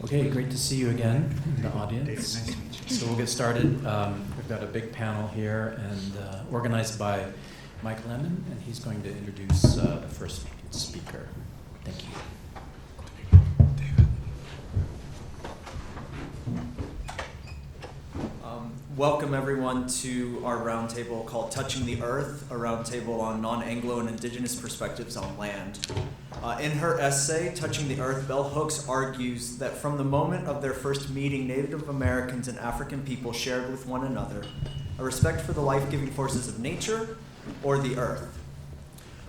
Okay, great to see you again in the audience. So we'll get started. We've got a big panel here and organized by Mike Lemon, and he's going to introduce the first speaker. Thank you. Welcome everyone to our roundtable called Touching the Earth, a roundtable on non-Anglo and Indigenous perspectives on land. In her essay, Touching the Earth, Bell Hooks argues that from the moment of their first meeting, Native Americans and African people shared with one another a respect for the life-giving forces of nature or the earth.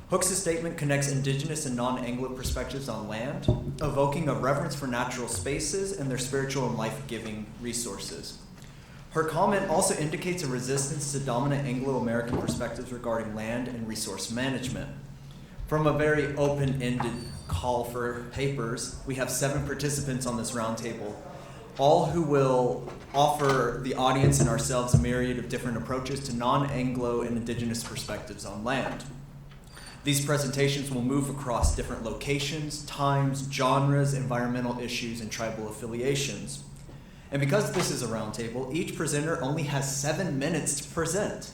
Hooks' statement connects Indigenous and non-Anglo perspectives on land, evoking a reverence for natural spaces and their spiritual and life-giving resources. Her comment also indicates a resistance to dominant Anglo-American perspectives regarding land and resource management. From a very open-ended call for papers, we have 7 participants on this roundtable, all who will offer the audience and ourselves a myriad of different approaches to non-Anglo and Indigenous perspectives on land. These presentations will move across different locations, times, genres, environmental issues, and tribal affiliations. And because this is a roundtable, each presenter only has 7 minutes to present,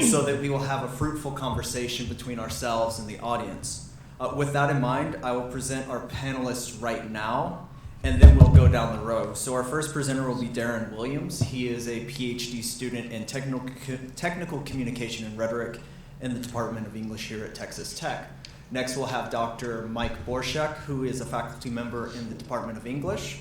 so that we will have a fruitful conversation between ourselves and the audience. With that in mind, I will present our panelists right now, and then we'll go down the road. So our first presenter will be Darren Williams. He is a PhD student in technical communication and rhetoric in the Department of English here at Texas Tech. Next, we'll have Dr. Mike Borshuk, who is a faculty member in the Department of English.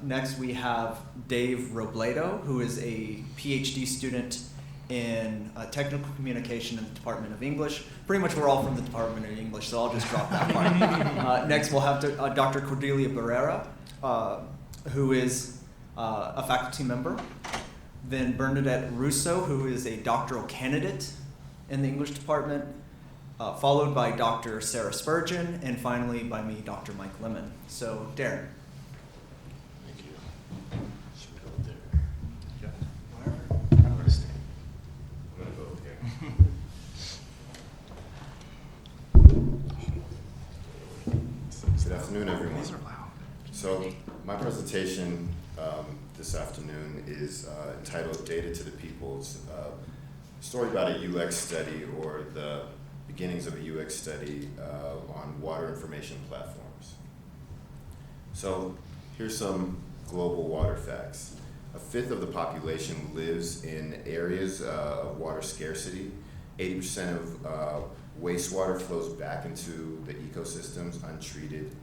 Next, we have Dave Robledo, who is a PhD student in technical communication in the Department of English. Pretty much we're all from the Department of English, so I'll just drop that part. Next, we'll have Dr. Cordelia Barrera, who is a faculty member. Then Bernadette Russo, who is a doctoral candidate in the English department, followed by Dr. Sara Spurgeon, and finally by me, Dr. Mike Lemon. So, Darren. Good afternoon, everyone. So my presentation this afternoon is entitled Data to the Peoples, a story about a UX study or the beginnings of a UX study on water information platforms. So here's some global water facts. 1/5 of the population lives in areas of water scarcity. 80% of wastewater flows back into the ecosystems untreated.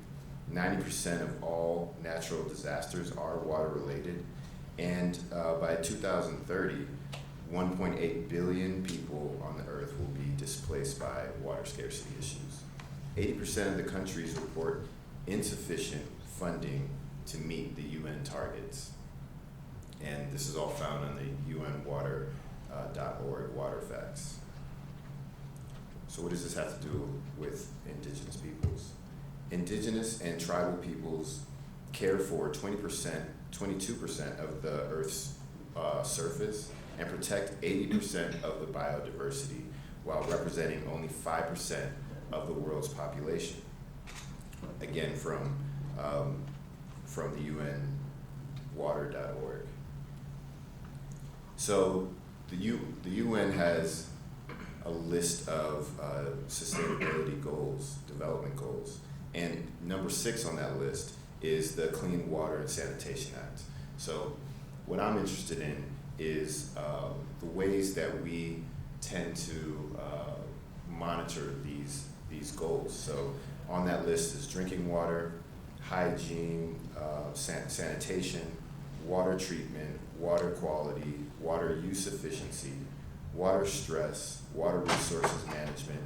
90% of all natural disasters are water related. And by 2030, 1.8 billion people on the earth will be displaced by water scarcity issues. 80% of the countries report insufficient funding to meet the UN targets. And this is all found on the unwater.org water facts. So what does this have to do with Indigenous peoples? Indigenous and tribal peoples care for 22% of the Earth's surface and protect 80% of the biodiversity while representing only 5% of the world's population. Again, from the unwater.org. So the UN has a list of sustainability goals, development goals, and number 6 on that list is the Clean Water and Sanitation Act. So what I'm interested in is the ways that we tend to monitor these goals. So on that list is drinking water, hygiene, sanitation, water treatment, water quality, water use efficiency, water stress, water resources management,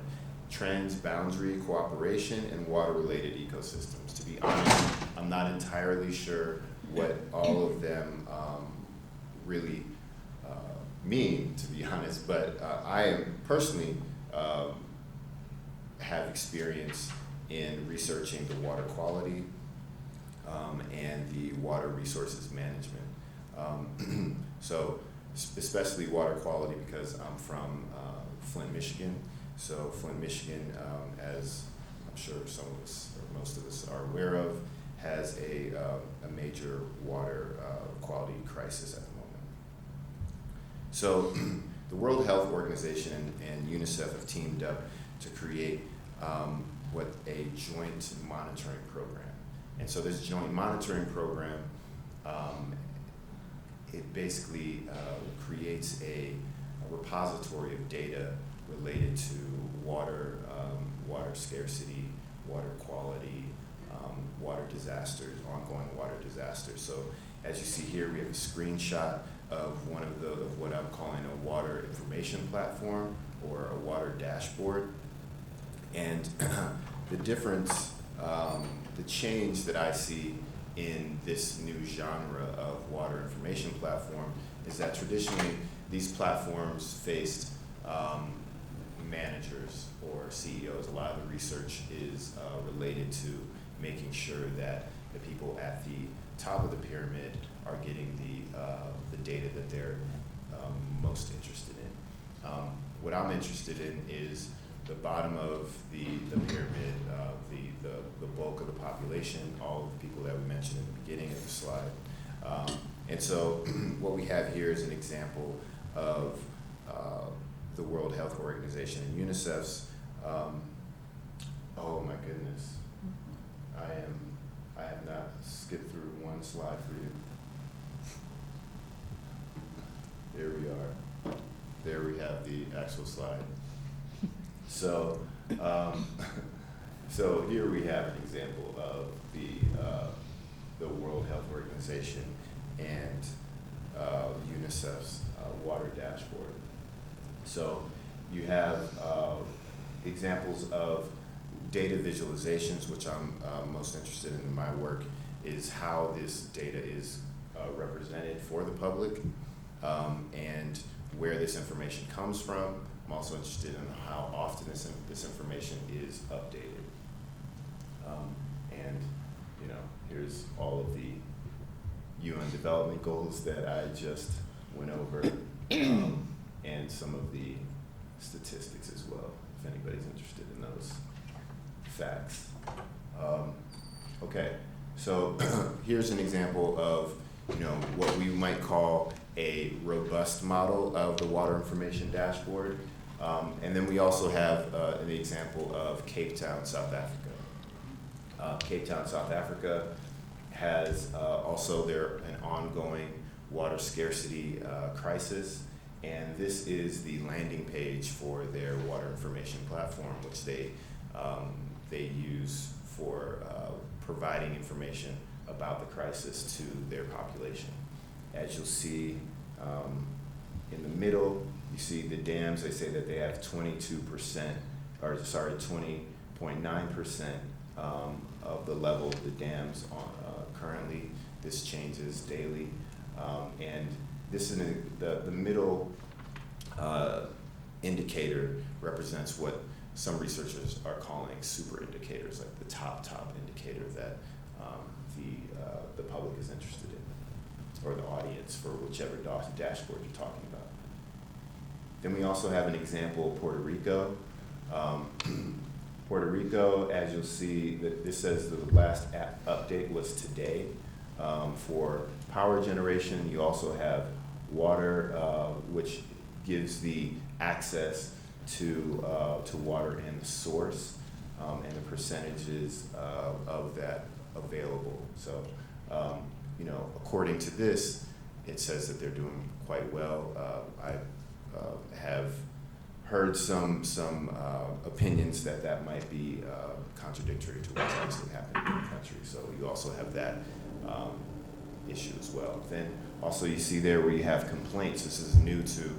transboundary cooperation, and water-related ecosystems. To be honest, I'm not entirely sure what all of them really mean, to be honest, but I am personally have experience in researching the water quality and the water resources management. So especially water quality because I'm from Flint, Michigan. So Flint, Michigan, as I'm sure some of us or most of us are aware of, has a major water quality crisis at the moment. So the World Health Organization and Unicef have teamed up to create what a joint monitoring program. And so this joint monitoring program, it basically creates a repository of data related to water, water scarcity, water quality, water disasters, ongoing water disasters. So as you see here, we have a screenshot of of what I'm calling a water information platform or a water dashboard. And the difference, the change that I see in this new genre of water information platform is that traditionally these platforms faced managers or CEOs. A lot of the research is related to making sure that the people at the top of the pyramid are getting the data that they're most interested in. What I'm interested in is the bottom of the pyramid, the bulk of the population, all of the people that we mentioned in the beginning of the slide. And so what we have here is an example of the World Health Organization and UNICEF's, oh my goodness, I have not skipped through one slide for you. There we are. There we have the actual slide. So, so here we have an example of the World Health Organization and UNICEF's water dashboard. So you have examples of data visualizations, which I'm most interested in my work, is how this data is represented for the public and where this information comes from. I'm also interested in how often this information is updated. And you know, here's all of the UN development goals that I just went over, and some of the statistics as well, if anybody's interested in those facts. Okay, so here's an example of, you know, what we might call a robust model of the water information dashboard. And then we also have an example of Cape Town, South Africa. Cape Town, South Africa has also an ongoing water scarcity crisis, and this is the landing page for their water information platform, which they use for providing information about the crisis to their population. As you'll see in the middle, you see the dams. They say that they have 20.9% of the level of the dams currently. This changes daily, and this is the middle indicator represents what some researchers are calling super indicators, like the top indicator that the public is interested in, or the audience for whichever dashboard you're talking about. Then we also have an example of Puerto Rico. Puerto Rico, as you'll see, this says the last update was today. For power generation, you also have water, which gives the access to water and the source, and the percentages of that available. So, you know, according to this, it says that they're doing quite well. I have heard some opinions that might be contradictory to what's actually happening in the country. So you also have that issue as well. Then also you see there where you have complaints. This is new to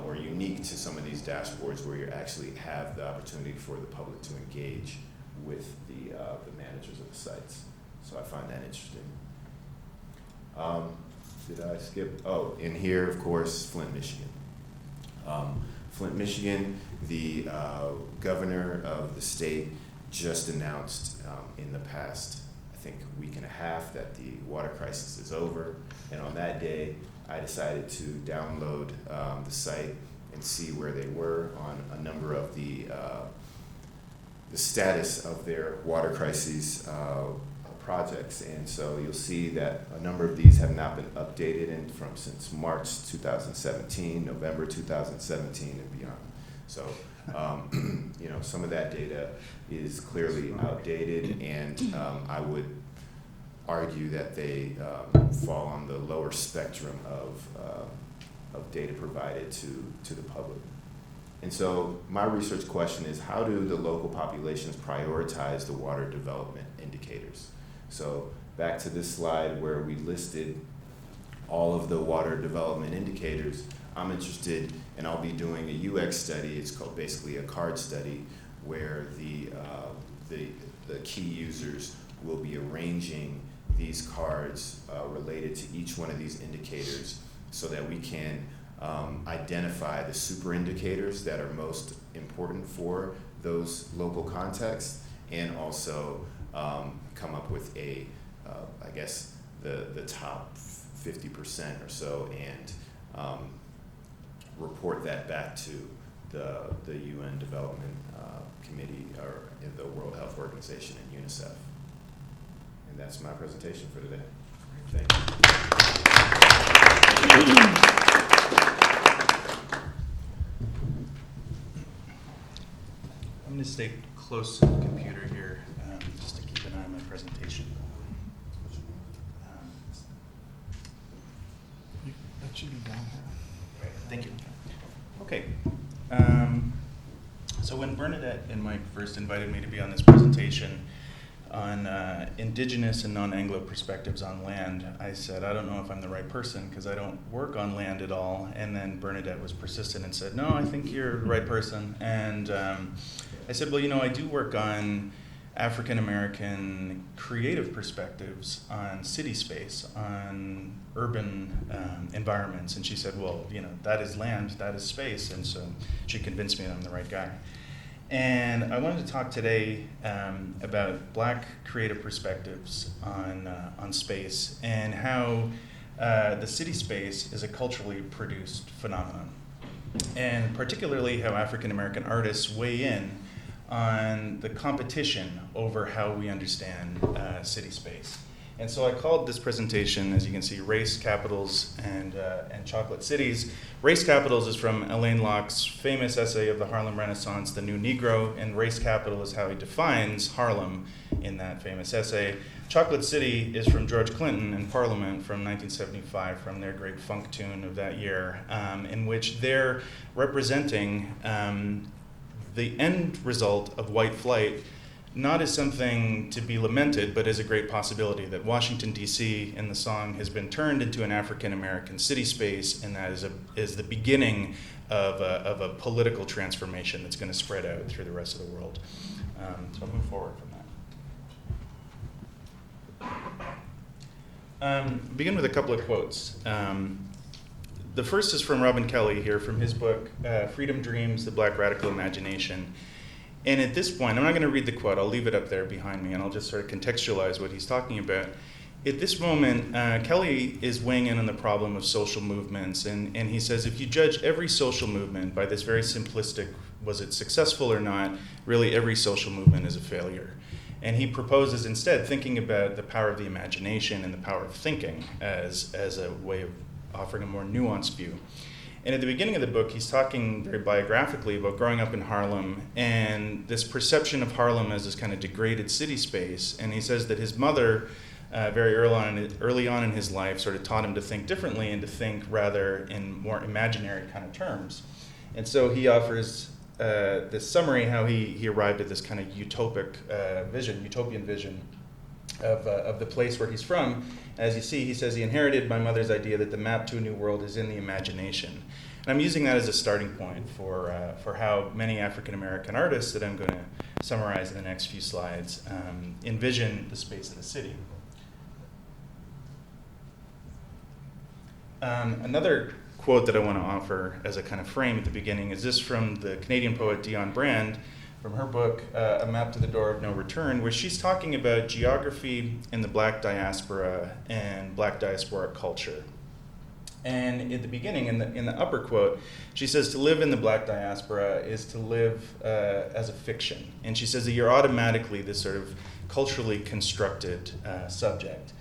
or unique to some of these dashboards where you actually have the opportunity for the public to engage with the managers of the sites. So I find that interesting. Did I skip? Oh, in here, of course, Flint, Michigan. Flint, Michigan, the governor of the state just announced in the past, I think, week and a half that the water crisis is over. And on that day, I decided to download the site and see where they were on a number of the status of their water crises projects. And so you'll see that a number of these have not been updated since March 2017, November 2017, and beyond. So, some of that data is clearly outdated, and I would argue that they fall on the lower spectrum of data provided to the public. And so my research question is, how do the local populations prioritize the water development indicators? So back to this slide where we listed all of the water development indicators, I'm interested, and I'll be doing a UX study. It's called basically a card study, where the key users will be arranging these cards related to each one of these indicators, so that we can identify the super indicators that are most important for those local contexts, and also come up with the top 50% or so, and report that back to the UN Development Committee, or the World Health Organization, and Unicef. And that's my presentation for today. Thank you. I'm going to stay close to the computer here, just to keep an eye on my presentation. That should be down here. Thank you. Okay. So when Bernadette and Mike first invited me to be on this presentation on Indigenous and Non-Anglo perspectives on land, I said, I don't know if I'm the right person because I don't work on land at all. And then Bernadette was persistent and said, no, I think you're the right person. And I said, well, I do work on African American creative perspectives on city space, on urban environments. And she said, well, that is land, that is space. And so she convinced me that I'm the right guy. And I wanted to talk today about Black creative perspectives on space, and how the city space is a culturally produced phenomenon, and particularly how African American artists weigh in on the competition over how we understand city space. And so I called this presentation, as you can see, Race, Capitals, and Chocolate Cities. Race Capitals is from Alain Locke's famous essay of the Harlem Renaissance, The New Negro, and race capital is how he defines Harlem in that famous essay. Chocolate City is from George Clinton in Parliament from 1975, from their great funk tune of that year, in which they're representing the end result of white flight, not as something to be lamented, but as a great possibility that Washington, D.C. in the song has been turned into an African-American city space, and that is the beginning of a political transformation that's going to spread out through the rest of the world. So I'll move forward from that. Begin with a couple of quotes. The first is from Robin Kelley here, from his book, Freedom Dreams, The Black Radical Imagination. And at this point, I'm not going to read the quote, I'll leave it up there behind me, and I'll just sort of contextualize what he's talking about. At this moment, Kelley is weighing in on the problem of social movements, and he says, if you judge every social movement by this very simplistic, was it successful or not, really every social movement is a failure. And he proposes instead thinking about the power of the imagination and the power of thinking as a way of offering a more nuanced view. And at the beginning of the book, he's talking very biographically about growing up in Harlem and this perception of Harlem as this kind of degraded city space. And he says that his mother, very early on in his life, sort of taught him to think differently and to think rather in more imaginary kind of terms. And so he offers this summary how he arrived at this kind of utopian vision of the place where he's from. As you see, he says he inherited my mother's idea that the map to a new world is in the imagination. And I'm using that as a starting point for how many African American artists that I'm going to summarize in the next few slides envision the space of the city. Another quote that I want to offer as a kind of frame at the beginning is this from the Canadian poet Dionne Brand, from her book, A Map to the Door of No Return, where she's talking about geography in the Black diaspora and Black diasporic culture. And at the beginning, in the upper quote, she says, to live in the black diaspora is to live as a fiction. And she says that you're automatically this sort of culturally constructed subject.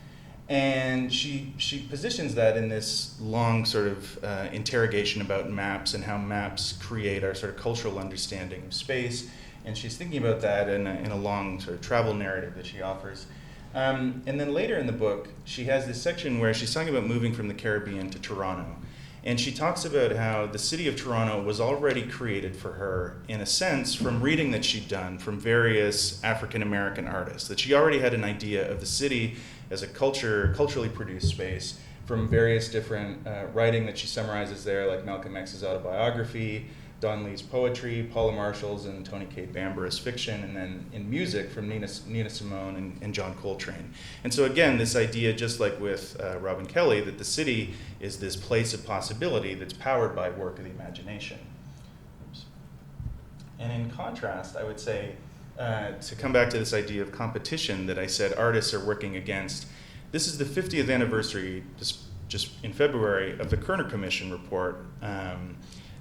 And she positions that in this long sort of interrogation about maps and how maps create our sort of cultural understanding of space. And she's thinking about that in a long sort of travel narrative that she offers. And then later in the book, she has this section where she's talking about moving from the Caribbean to Toronto. And she talks about how the city of Toronto was already created for her, in a sense, from reading that she'd done from various African-American artists, that she already had an idea of the city as a culturally produced space from various different writing that she summarizes there, like Malcolm X's autobiography, Don Lee's poetry, Paula Marshall's and Tony K. Bambara's fiction, and then in music from Nina Simone and John Coltrane. And so again, this idea, just like with Robin Kelly, that the city is this place of possibility that's powered by work of the imagination. Oops. And in contrast, I would say, to come back to this idea of competition that I said artists are working against, this is the 50th anniversary, just in February, of the Kerner Commission report.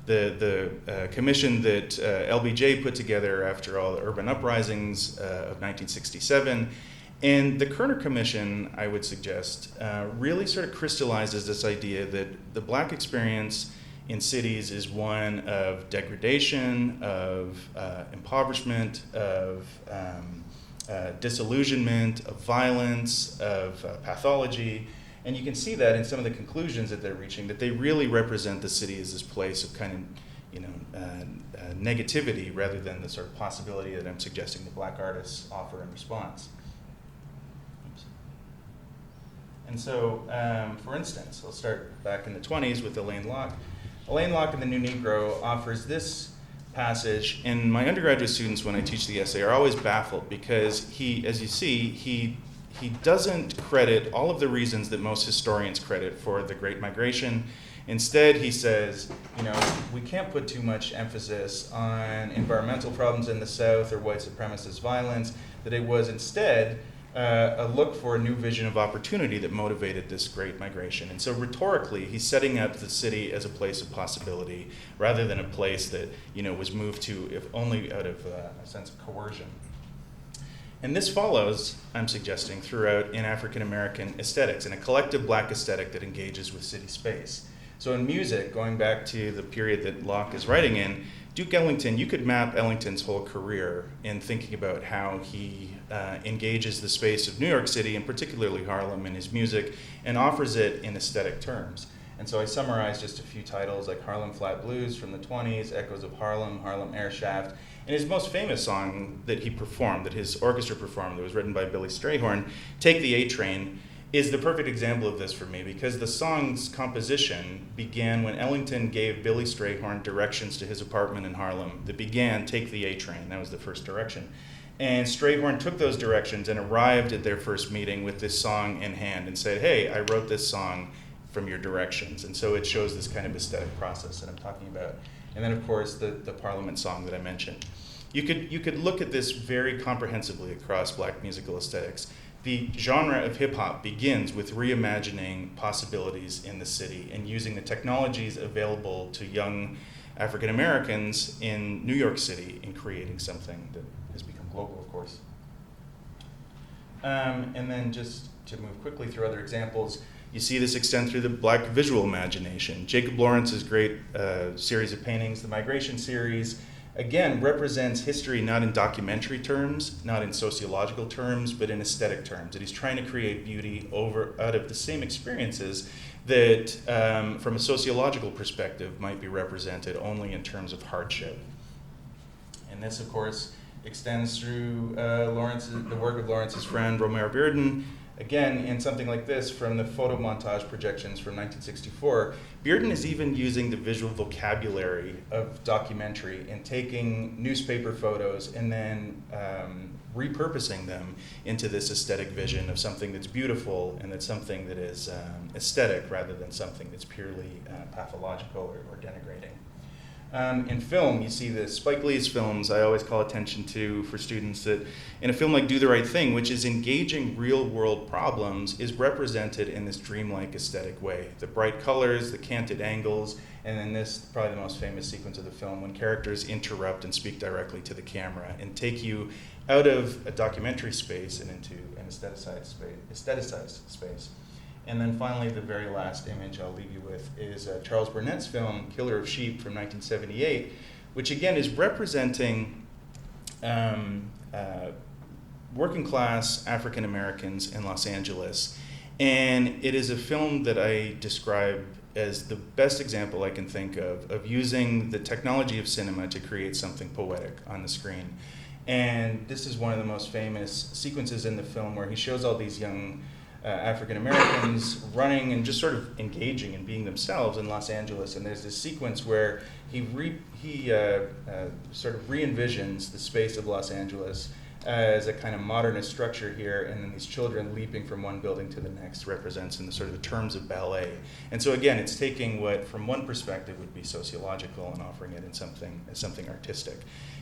The commission that LBJ put together after all the urban uprisings of 1967. And the Kerner Commission, I would suggest, really sort of crystallizes this idea that the black experience in cities is one of degradation, of impoverishment, of disillusionment, of violence, of pathology. And you can see that in some of the conclusions that they're reaching, that they really represent the city as this place of kind of, negativity rather than the sort of possibility that I'm suggesting the black artists offer in response. Oops. And so, for instance, I'll start back in the 20s with Alain Locke. Alain Locke in The New Negro offers this passage, and my undergraduate students, when I teach the essay, are always baffled because he, as you see, he doesn't credit all of the reasons that most historians credit for the Great Migration. Instead, he says, we can't put too much emphasis on environmental problems in the South or white supremacist violence, that it was instead a look for a new vision of opportunity that motivated this Great Migration. And so rhetorically, he's setting up the city as a place of possibility rather than a place that, was moved to if only out of a sense of coercion. And this follows, I'm suggesting, throughout in African American aesthetics, in a collective black aesthetic that engages with city space. So in music, going back to the period that Locke is writing in, Duke Ellington, you could map Ellington's whole career in thinking about how he engages the space of New York City, and particularly Harlem, in his music, and offers it in aesthetic terms. And so I summarized just a few titles like Harlem Flat Blues from the 20s, Echoes of Harlem, Harlem Air Shaft, and his most famous song that he performed, that his orchestra performed, that was written by Billy Strayhorn, Take the A Train, is the perfect example of this for me because the song's composition began when Ellington gave Billy Strayhorn directions to his apartment in Harlem that began Take the A Train. That was the first direction. And Strayhorn took those directions and arrived at their first meeting with this song in hand and said, hey, I wrote this song from your directions. And so it shows this kind of aesthetic process that I'm talking about. And then, of course, the Parliament song that I mentioned. You could look at this very comprehensively across black musical aesthetics. The genre of hip-hop begins with reimagining possibilities in the city and using the technologies available to young African Americans in New York City in creating something that has become global, of course. And then just to move quickly through other examples, you see this extend through the black visual imagination. Jacob Lawrence's great series of paintings, the Migration series, again, represents history not in documentary terms, not in sociological terms, but in aesthetic terms. That he's trying to create beauty out of the same experiences that, from a sociological perspective, might be represented only in terms of hardship. And this, of course, extends through the work of Lawrence's friend, Romare Bearden. Again, in something like this, from the photo montage projections from 1964, Bearden is even using the visual vocabulary of documentary and taking newspaper photos and then repurposing them into this aesthetic vision of something that's beautiful and that's something that is aesthetic rather than something that's purely pathological or denigrating. In film, you see the Spike Lee's films, I always call attention to for students that in a film like Do the Right Thing, which is engaging real-world problems, is represented in this dreamlike aesthetic way. The bright colors, the canted angles, and then this, probably the most famous sequence of the film, when characters interrupt and speak directly to the camera and take you out of a documentary space and into an aestheticized space. And then finally, the very last image I'll leave you with is Charles Burnett's film, Killer of Sheep from 1978, which again is representing working class African Americans in Los Angeles. And it is a film that I describe as the best example I can think of using the technology of cinema to create something poetic on the screen. And this is one of the most famous sequences in the film where he shows all these young African Americans running and just sort of engaging and being themselves in Los Angeles. And there's this sequence where he sort of re-envisions the space of Los Angeles as a kind of modernist structure here, and then these children leaping from one building to the next represents in the sort of the terms of ballet. And so again, it's taking what from one perspective would be sociological and offering it in something artistic.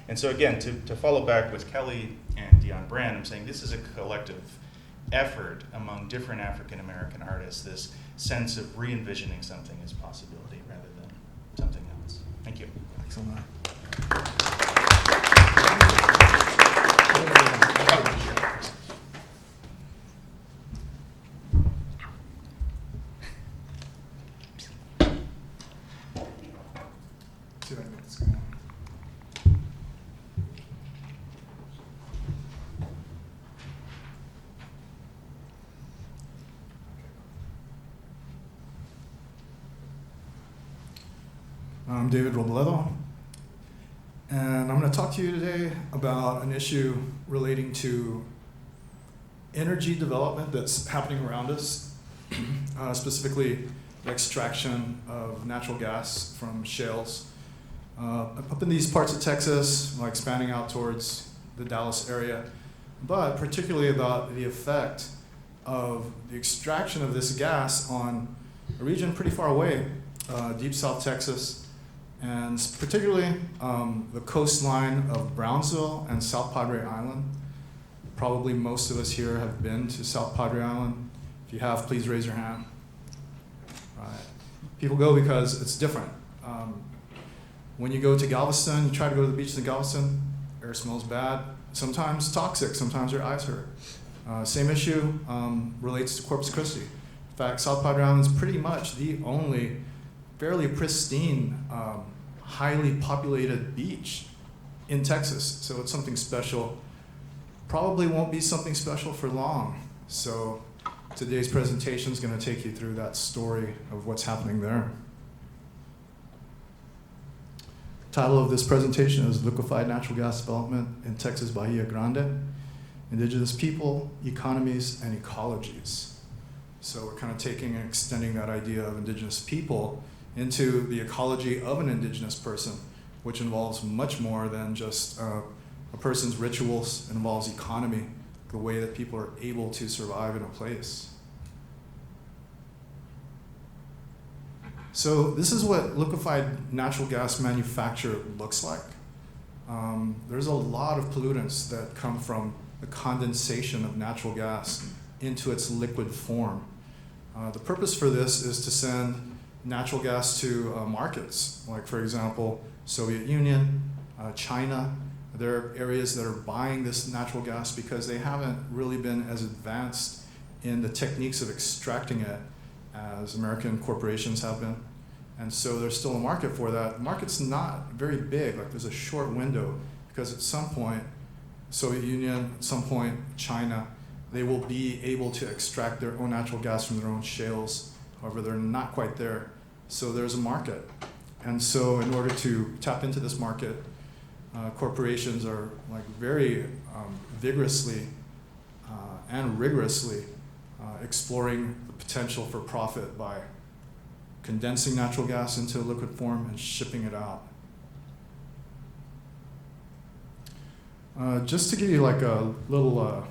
And so again, to follow back with Kelly and Dion Brand, I'm saying this is a collective effort among different African American artists, this sense of re-envisioning something as possibility rather than something else. Thank you. Excellent. See if I can get this going. I'm David Robledo, and I'm going to talk to you today about an issue relating to energy development that's happening around us, specifically the extraction of natural gas from shales. Up in these parts of Texas, expanding out towards the Dallas area, but particularly about the effect of the extraction of this gas on a region pretty far away, deep South Texas, and particularly the coastline of Brownsville and South Padre Island. Probably most of us here have been to South Padre Island. If you have, please raise your hand. Right. People go because it's different. When you go to Galveston, you try to go to the beach in Galveston, air smells bad, sometimes toxic, sometimes your eyes hurt. Same issue relates to Corpus Christi. In fact, South Padre Island is pretty much the only fairly pristine, highly populated beach in Texas. So it's something special. Probably won't be something special for long. So today's presentation is going to take you through that story of what's happening there. Title of this presentation is Liquefied Natural Gas Development in Texas Bahia Grande, Indigenous People, Economies, and Ecologies. So we're kind of taking and extending that idea of indigenous people into the ecology of an indigenous person, which involves much more than just a person's rituals. It involves economy, the way that people are able to survive in a place. So this is what liquefied natural gas manufacture looks like. There's a lot of pollutants that come from the condensation of natural gas into its liquid form. The purpose for this is to send natural gas to markets, like for example, Soviet Union, China. There are areas that are buying this natural gas because they haven't really been as advanced in the techniques of extracting it as American corporations have been. And so there's still a market for that. The market's not very big, like there's a short window, because at some point, Soviet Union, at some point, China, they will be able to extract their own natural gas from their own shales. However, they're not quite there. So there's a market. And so in order to tap into this market, corporations are very vigorously and rigorously exploring the potential for profit by condensing natural gas into a liquid form and shipping it out. Just to give you a little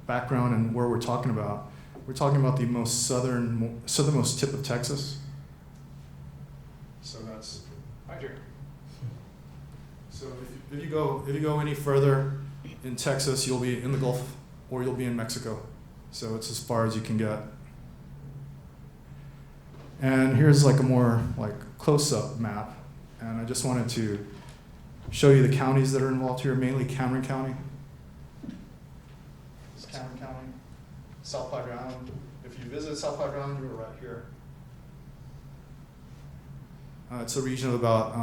background and where we're talking about the most southernmost tip of Texas. So that's right here. So if you go any further in Texas, you'll be in the Gulf or you'll be in Mexico. So it's as far as you can get. And here's like a more like close-up map. And I just wanted to show you the counties that are involved here, mainly Cameron County. This is Cameron County, South Padre Island. If you visit South Padre Island, you're right here. It's a region of about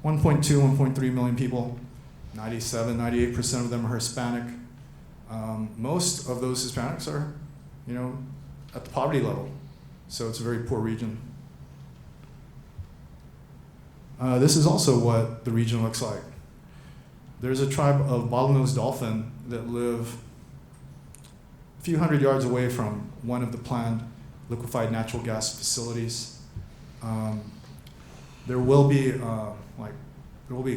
1.2, 1.3 million people. 98% of them are Hispanic. Most of those Hispanics are, at the poverty level. So it's a very poor region. This is also what the region looks like. There's a tribe of bottlenose dolphin that live a few hundred yards away from one of the planned liquefied natural gas facilities. There will be a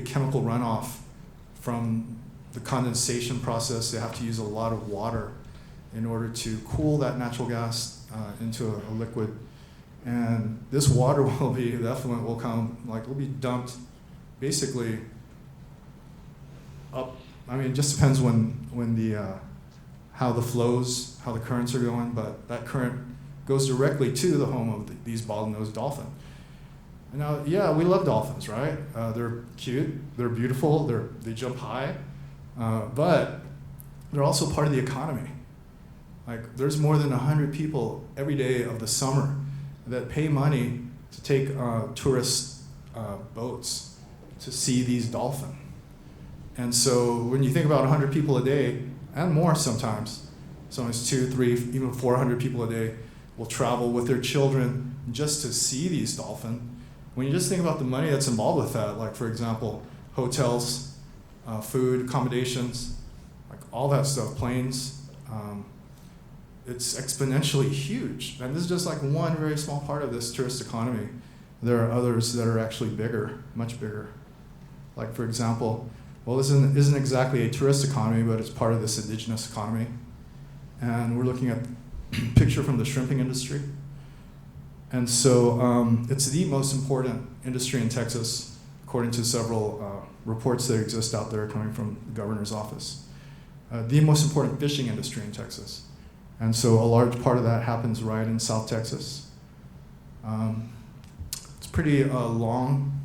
chemical runoff from the condensation process. They have to use a lot of water in order to cool that natural gas into a liquid. And this water the effluent will be dumped basically up. I mean, it just depends how the currents are going, but that current goes directly to the home of these bottlenose dolphin. And now, yeah, we love dolphins, right? They're cute, they're beautiful, they jump high, but they're also part of the economy. Like, there's more than 100 people every day of the summer that pay money to take tourist boats to see these dolphins. And so when you think about 100 people a day, and more sometimes 200, 300, even 400 people a day will travel with their children just to see these dolphins. When you just think about the money that's involved with that, like for example, hotels, food, accommodations, like all that stuff, planes, it's exponentially huge. And this is just like one very small part of this tourist economy. There are others that are actually bigger, much bigger. Like for example, this isn't exactly a tourist economy, but it's part of this indigenous economy. And we're looking at a picture from the shrimping industry. And so it's the most important industry in Texas, according to several reports that exist out there coming from the governor's office. The most important fishing industry in Texas. And so a large part of that happens right in South Texas. It's pretty long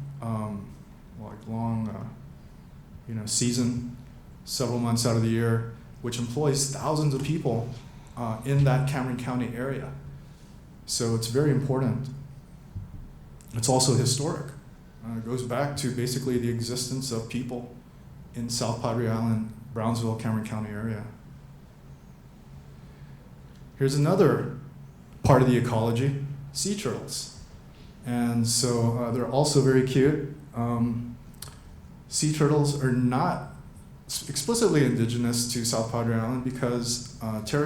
season, several months out of the year, which employs thousands of people in that Cameron County area. So it's very important. It's also historic. It goes back to basically the existence of people in South Padre Island, Brownsville, Cameron County area. Here's another part of the ecology, sea turtles. And so they're also very cute. Sea turtles are not explicitly indigenous to South Padre Island because sea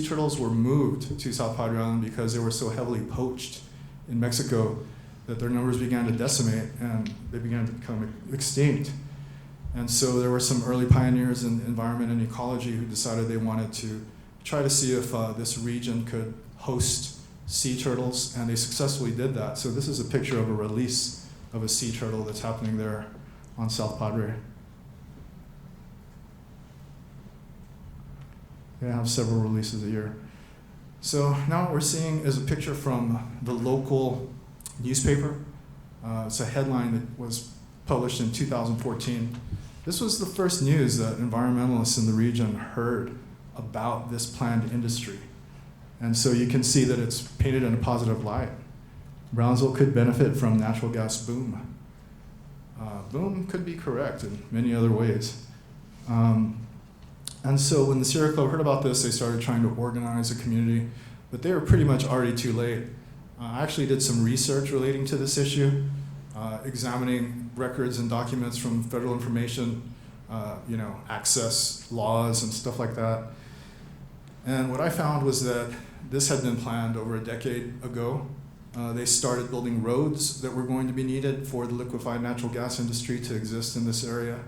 turtles were moved to South Padre Island because they were so heavily poached in Mexico that their numbers began to decimate and they began to become extinct. And so there were some early pioneers in environment and ecology who decided they wanted to try to see if this region could host sea turtles, and they successfully did that. So this is a picture of a release of a sea turtle that's happening there on South Padre. They have several releases a year. So now what we're seeing is a picture from the local newspaper. It's a headline that was published in 2014. This was the first news that environmentalists in the region heard about this planned industry. And so you can see that it's painted in a positive light. Brownsville could benefit from natural gas boom. Boom could be correct in many other ways. And so when the Sierra Club heard about this, they started trying to organize a community, but they were pretty much already too late. I actually did some research relating to this issue, examining records and documents from federal information, access laws and stuff like that. And what I found was that this had been planned over a decade ago. They started building roads that were going to be needed for the liquefied natural gas industry to exist in this area.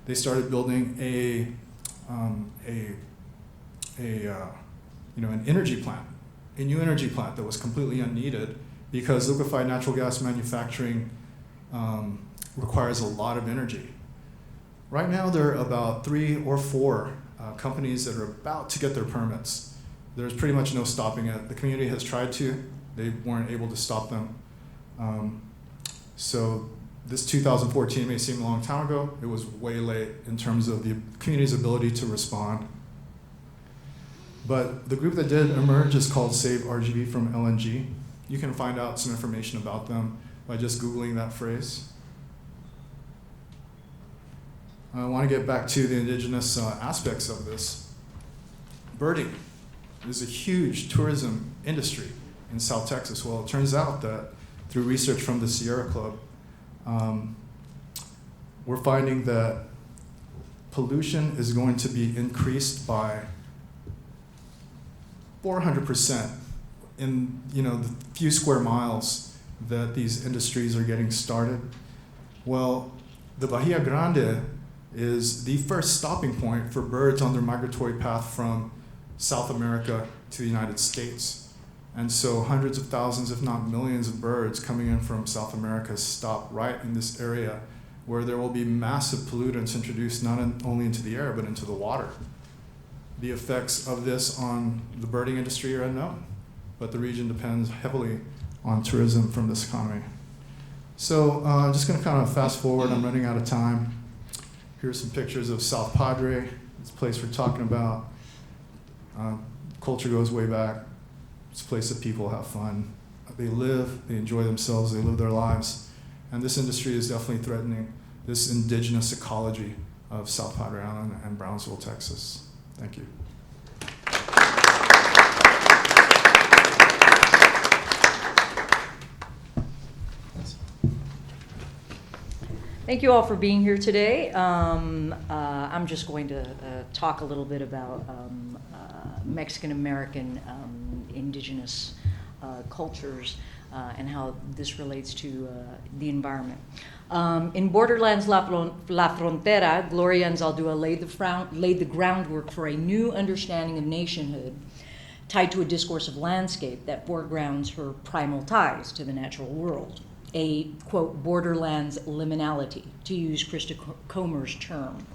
They started building an energy plant, a new energy plant that was completely unneeded because liquefied natural gas manufacturing requires a lot of energy. Right now, there are about 3 or 4 companies that are about to get their permits. There's pretty much no stopping it. The community has tried to. They weren't able to stop them. So this 2014 may seem a long time ago. It was way late in terms of the community's ability to respond. But the group that did emerge is called Save RGV from LNG. You can find out some information about them by just Googling that phrase. I want to get back to the indigenous aspects of this. Birding is a huge tourism industry in South Texas. Well, it turns out that through research from the Sierra Club, we're finding that pollution is going to be increased by 400% in the few square miles that these industries are getting started. Well, the Bahia Grande is the first stopping point for birds on their migratory path from South America to the United States. And so hundreds of thousands, if not millions of birds coming in from South America stop right in this area where there will be massive pollutants introduced not only into the air, but into the water. The effects of this on the birding industry are unknown, but the region depends heavily on tourism from this economy. So I'm just gonna kind of fast forward, I'm running out of time. Here's some pictures of South Padre, this place we're talking about. Culture goes way back. It's a place that people have fun. They live, they enjoy themselves, they live their lives. And this industry is definitely threatening this indigenous ecology of South Padre Island and Brownsville, Texas. Thank you. Thank you all for being here today. I'm just going to talk a little bit about Mexican-American indigenous cultures and how this relates to the environment. In Borderlands La Frontera, Gloria Anzaldúa laid the groundwork for a new understanding of nationhood tied to a discourse of landscape that foregrounds her primal ties to the natural world. A, quote, borderlands liminality, to use Krista Comer's term.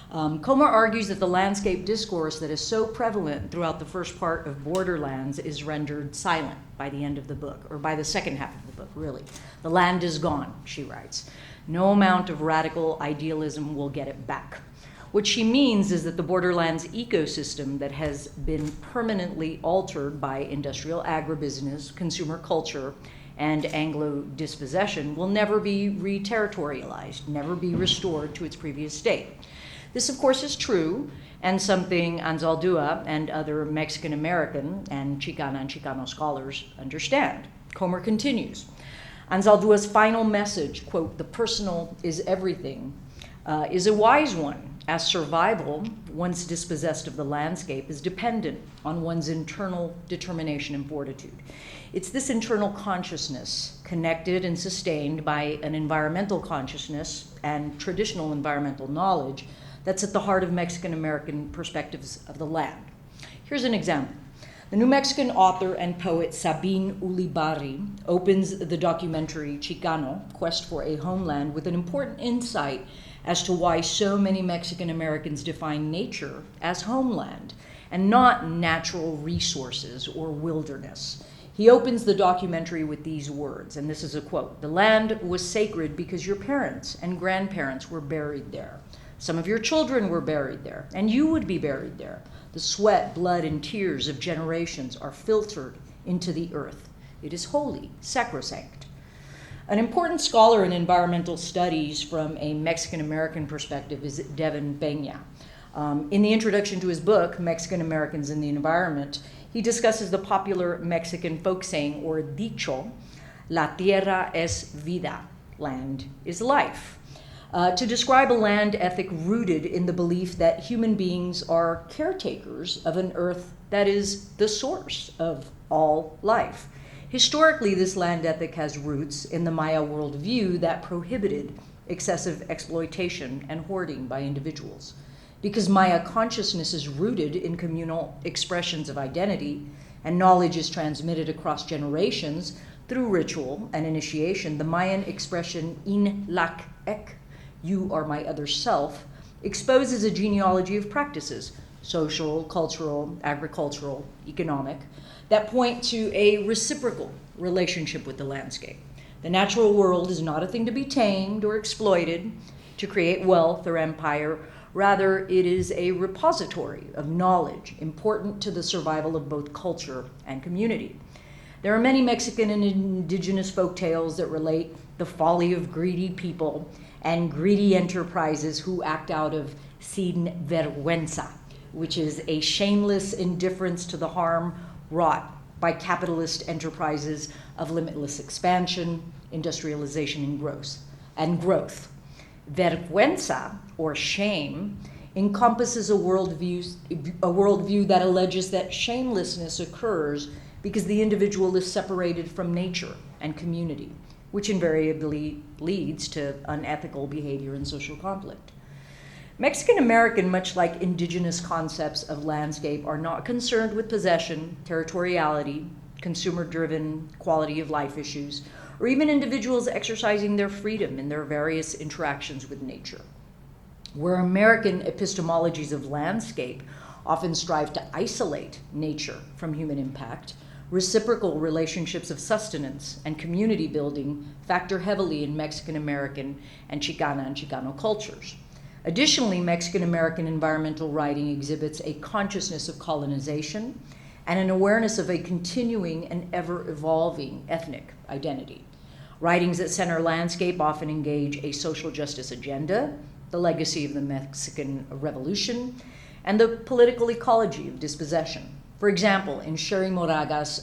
Comer argues that the landscape discourse that is so prevalent throughout the first part of Borderlands is rendered silent by the end of the book, or by the second half of the book, really. The land is gone, she writes. No amount of radical idealism will get it back. What she means is that the Borderlands ecosystem that has been permanently altered by industrial agribusiness, consumer culture, and Anglo dispossession will never be re-territorialized, never be restored to its previous state. This, of course, is true, and something Anzaldúa and other Mexican-American and Chicano scholars understand. Comer continues. Anzaldúa's final message, quote, the personal is everything, is a wise one, as survival, once dispossessed of the landscape, is dependent on one's internal determination and fortitude. It's this internal consciousness, connected and sustained by an environmental consciousness and traditional environmental knowledge, that's at the heart of Mexican-American perspectives of the land. Here's an example. The New Mexican author and poet Sabine Ulibarri opens the documentary Chicano, Quest for a Homeland, with an important insight as to why so many Mexican Americans define nature as homeland and not natural resources or wilderness. He opens the documentary with these words, and this is a quote, "The land was sacred because your parents and grandparents were buried there. Some of your children were buried there, and you would be buried there. The sweat, blood, and tears of generations are filtered into the earth. It is holy, sacrosanct." An important scholar in environmental studies from a Mexican-American perspective is Devin Pena. In the introduction to his book, Mexican Americans in the Environment, he discusses the popular Mexican folk saying, or dicho, "La tierra es vida," land is life, to describe a land ethic rooted in the belief that human beings are caretakers of an earth that is the source of all life. Historically, this land ethic has roots in the Maya worldview that prohibited excessive exploitation and hoarding by individuals. Because Maya consciousness is rooted in communal expressions of identity and knowledge is transmitted across generations, Through ritual and initiation, the Mayan expression in lak ek, you are my other self, exposes a genealogy of practices, social, cultural, agricultural, economic, that point to a reciprocal relationship with the landscape. The natural world is not a thing to be tamed or exploited to create wealth or empire. Rather, it is a repository of knowledge important to the survival of both culture and community. There are many Mexican and indigenous folk tales that relate the folly of greedy people and greedy enterprises who act out of sin vergüenza, which is a shameless indifference to the harm wrought by capitalist enterprises of limitless expansion, industrialization, and growth. Vergüenza, or shame, encompasses a worldview that alleges that shamelessness occurs because the individual is separated from nature and community, which invariably leads to unethical behavior and social conflict. Mexican American, much like indigenous concepts of landscape, are not concerned with possession, territoriality, consumer-driven quality of life issues, or even individuals exercising their freedom in their various interactions with nature. Where American epistemologies of landscape often strive to isolate nature from human impact, reciprocal relationships of sustenance and community building factor heavily in Mexican American and Chicano cultures. Additionally, Mexican American environmental writing exhibits a consciousness of colonization and an awareness of a continuing and ever-evolving ethnic identity. Writings that center landscape often engage a social justice agenda, the legacy of the Mexican Revolution, and the political ecology of dispossession. For example, in Sherry Moraga's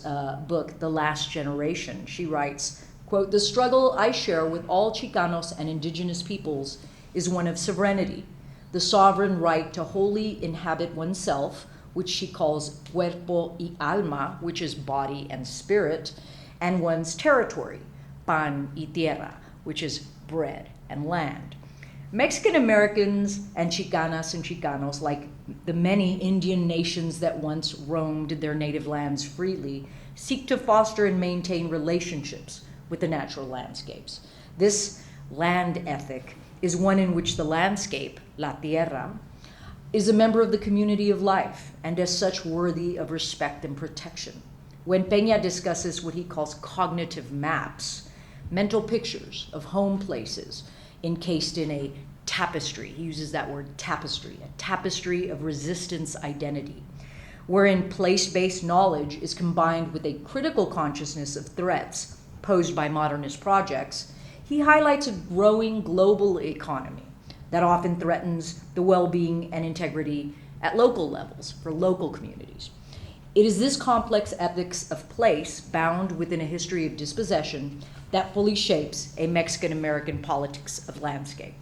book, The Last Generation, she writes, quote, "The struggle I share with all Chicanos and indigenous peoples is one of sovereignty, the sovereign right to wholly inhabit oneself, which she calls cuerpo y alma, which is body and spirit, and one's territory, pan y tierra, which is bread and land." Mexican Americans and Chicanas and Chicanos, like the many Indian nations that once roamed their native lands freely, seek to foster and maintain relationships with the natural landscapes. This land ethic is one in which the landscape, la tierra, is a member of the community of life and as such worthy of respect and protection. When Pena discusses what he calls cognitive maps, mental pictures of home places encased in a tapestry, he uses that word tapestry, a tapestry of resistance identity, wherein place-based knowledge is combined with a critical consciousness of threats posed by modernist projects, he highlights a growing global economy that often threatens the well-being and integrity at local levels for local communities. It is this complex ethics of place, bound within a history of dispossession, that fully shapes a Mexican-American politics of landscape.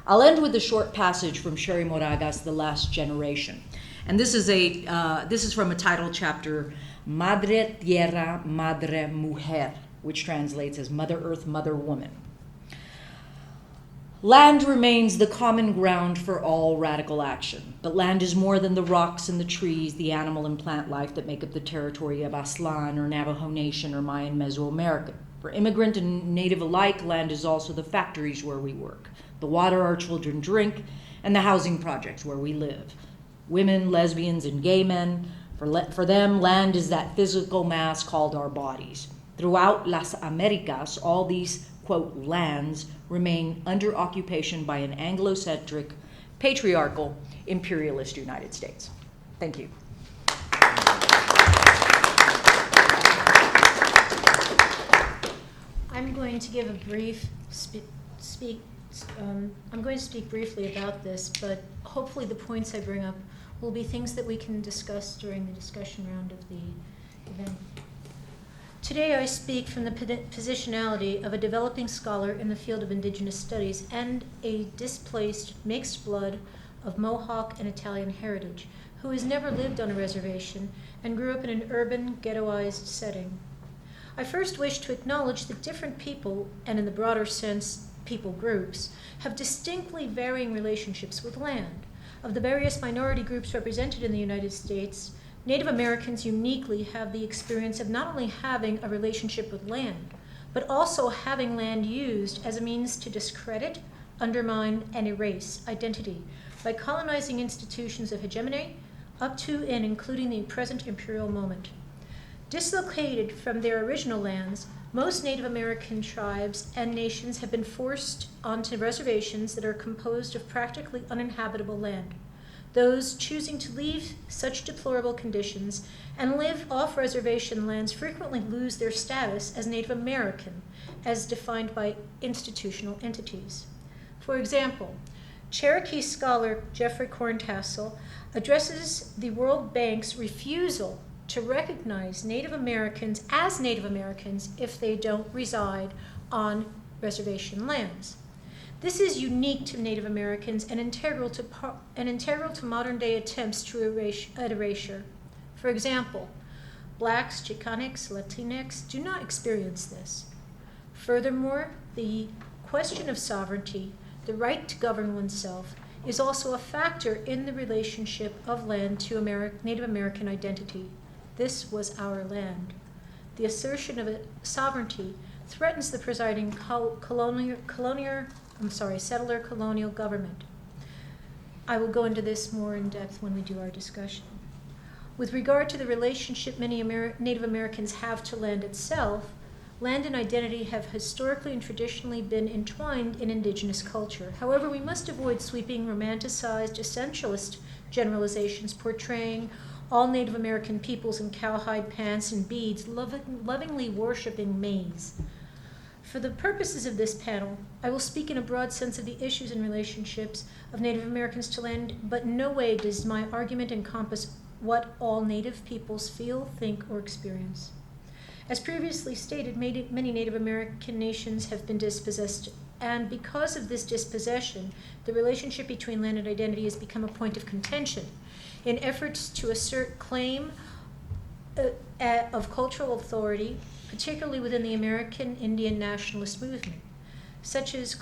I'll end with a short passage from Sherry Moraga's The Last Generation. And this is from a title chapter, Madre Tierra, Madre Mujer, which translates as Mother Earth, Mother Woman. Land remains the common ground for all radical action, but land is more than the rocks and the trees, the animal and plant life that make up the territory of Aztlan or Navajo Nation or Mayan Mesoamerica. For immigrant and native alike, land is also the factories where we work, the water our children drink, and the housing projects where we live. Women, lesbians, and gay men, for them, land is that physical mass called our bodies. Throughout Las Americas, all these, quote, lands remain under occupation by an Anglo-centric, patriarchal, imperialist United States. Thank you. I'm going to give a brief I'm going to speak briefly about this, but hopefully the points I bring up will be things that we can discuss during the discussion round of the event. Today I speak from the positionality of a developing scholar in the field of Indigenous studies and a displaced mixed blood of Mohawk and Italian heritage who has never lived on a reservation and grew up in an urban, ghettoized setting. I first wish to acknowledge that different people, and in the broader sense, people groups, have distinctly varying relationships with land. Of the various minority groups represented in the United States, Native Americans uniquely have the experience of not only having a relationship with land, but also having land used as a means to discredit, undermine, and erase identity by colonizing institutions of hegemony up to and including the present imperial moment. Dislocated from their original lands, most Native American tribes and nations have been forced onto reservations that are composed of practically uninhabitable land. Those choosing to leave such deplorable conditions and live off-reservation lands frequently lose their status as Native American, as defined by institutional entities. For example, Cherokee scholar Jeffrey Corntassel addresses the World Bank's refusal to recognize Native Americans as Native Americans if they don't reside on reservation lands. This is unique to Native Americans and integral to modern-day attempts to erasure. For example, Blacks, Chicanx, Latinx do not experience this. Furthermore, the question of sovereignty, the right to govern oneself, is also a factor in the relationship of land to Native American identity. This was our land. The assertion of sovereignty threatens the presiding settler colonial government. I will go into this more in depth when we do our discussion. With regard to the relationship many Native Americans have to land itself, land and identity have historically and traditionally been entwined in Indigenous culture. However, we must avoid sweeping, romanticized, essentialist generalizations portraying all Native American peoples in cowhide pants and beads, lovingly worshiping maize. For the purposes of this panel, I will speak in a broad sense of the issues and relationships of Native Americans to land, but in no way does my argument encompass what all Native peoples feel, think, or experience. As previously stated, many Native American nations have been dispossessed, and because of this dispossession, the relationship between land and identity has become a point of contention in efforts to assert claim of cultural authority, particularly within the American Indian nationalist movement, such as